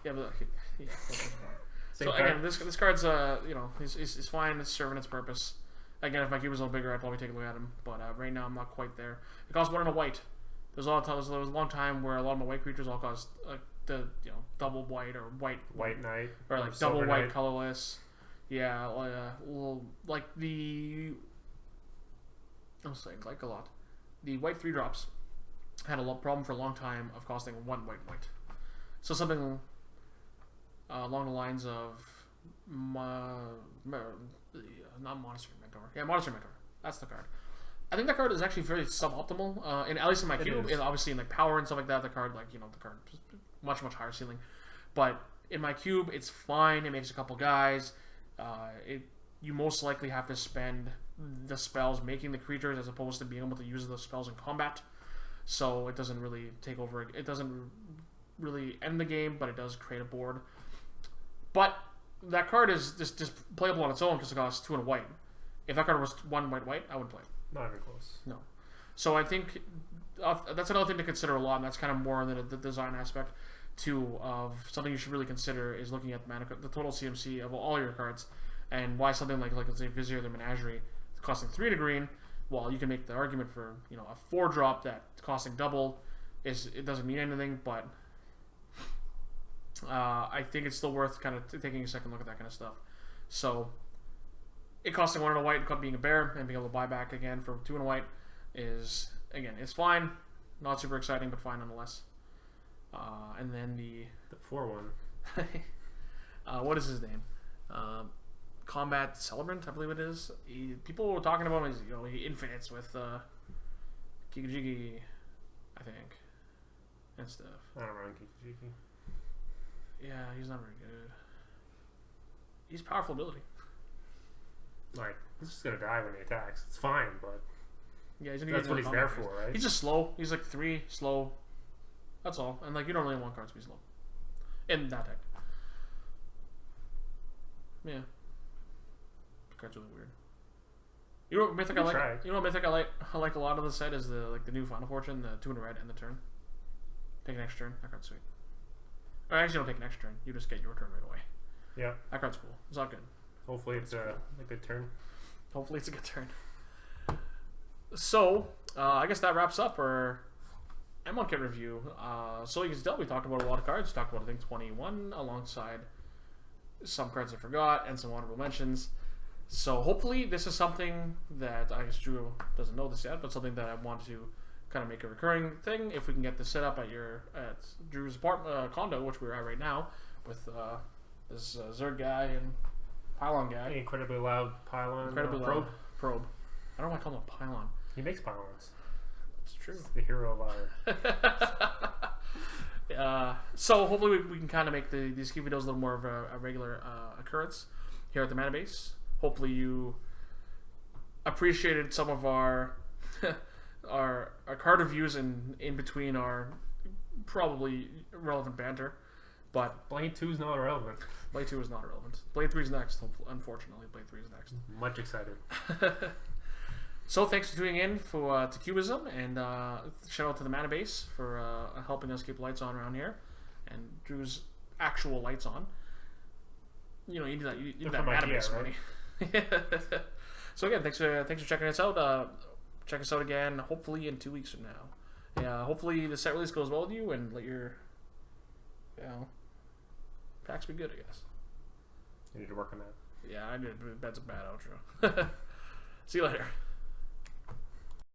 Yeah, but yeah. Same So card. again, this card's he's fine. It's serving its purpose. Again, if my cube was a little bigger, I'd probably take a look at him. But right now, I'm not quite there. It costs 1 and a white. There was a long time where a lot of my white creatures all cost the double white or white Knight or like double white colorless. Yeah, like the I was saying like a lot. The white 3-drops had a problem for a long time of costing 1 white. So something along the lines of not Monastery Mentor. Yeah, Monastery Mentor. That's the card. I think that card is actually very suboptimal. At least in my cube, and obviously in like power and stuff like that, the card the card much higher ceiling. But in my cube, it's fine. It makes a couple guys. you most likely have to spend the spells making the creatures as opposed to being able to use the spells in combat. So it doesn't really take over. It doesn't really end the game, but it does create a board. But that card is just playable on its own because it costs 2 and a white. If that card was 1 white, I wouldn't play it. Not even close. No. So I think that's another thing to consider a lot, and that's kind of more the design aspect too of something you should really consider is looking at the total CMC of all your cards, and why something like let's say Vizier the Menagerie costing 3 and a green, while you can make the argument for a 4-drop that costing double it doesn't mean anything, but I think it's still worth kind of taking a second look at that kind of stuff. So it costing 1 and a white, being a bear, and being able to buy back again for 2 and a white is, again, it's fine. Not super exciting, but fine nonetheless. And then the 4-1. What is his name? Combat Celebrant, I believe it is. People were talking about him as, he infinites with Kikijiki, I think, and stuff. I don't run Kikijiki. Yeah, he's not very good. He's powerful ability. Like, he's just gonna die when he attacks. It's fine, but yeah, that's what he's there for, right? He's just slow. He's like 3 slow. That's all. And you don't really want cards to be slow in that deck. Yeah, the card's really weird. You know what mythic I like? Try. You know what mythic I like a lot of the set is the new Final Fortune, the 2 and a red and the turn. Take an extra turn. That card's sweet. Or actually, don't take an extra turn. You just get your turn right away. Yeah, that card's cool. It's all good. Hopefully it's a good turn. Hopefully it's a good turn. So, I guess that wraps up our Amonkhet review. So you can tell we talked about a lot of cards. We talked about, I think, 21 alongside some cards I forgot and some honorable mentions. So hopefully this is something that, I guess Drew doesn't know this yet, but something that I want to kind of make a recurring thing. If we can get this set up at Drew's apartment, condo, which we're at right now, with this Zerg guy and Pylon guy. Incredibly loud pylon. Incredibly loud probe. I don't know why I call him a pylon. He makes pylons. It's true. It's the hero of our. So hopefully we can kind of make these key videos a little more of a regular occurrence here at the Mana Base. Hopefully you appreciated some of our our card reviews in between our probably irrelevant banter, but Blade 2 is not irrelevant. Blade 2 is not irrelevant. Blade 3 is next. Unfortunately, Blade 3 is next. Much excited. So thanks for tuning in to Cubism, and shout out to the Mana Base for helping us keep lights on around here, and Drew's actual lights on. You need that. You need that Mana Base money. So again, thanks for checking us out. Check us out again, hopefully in 2 weeks from now. Yeah, hopefully the set release goes well with you, and let your packs be good, I guess. You need to work on that. Yeah, I did. That's a bad outro. See you later.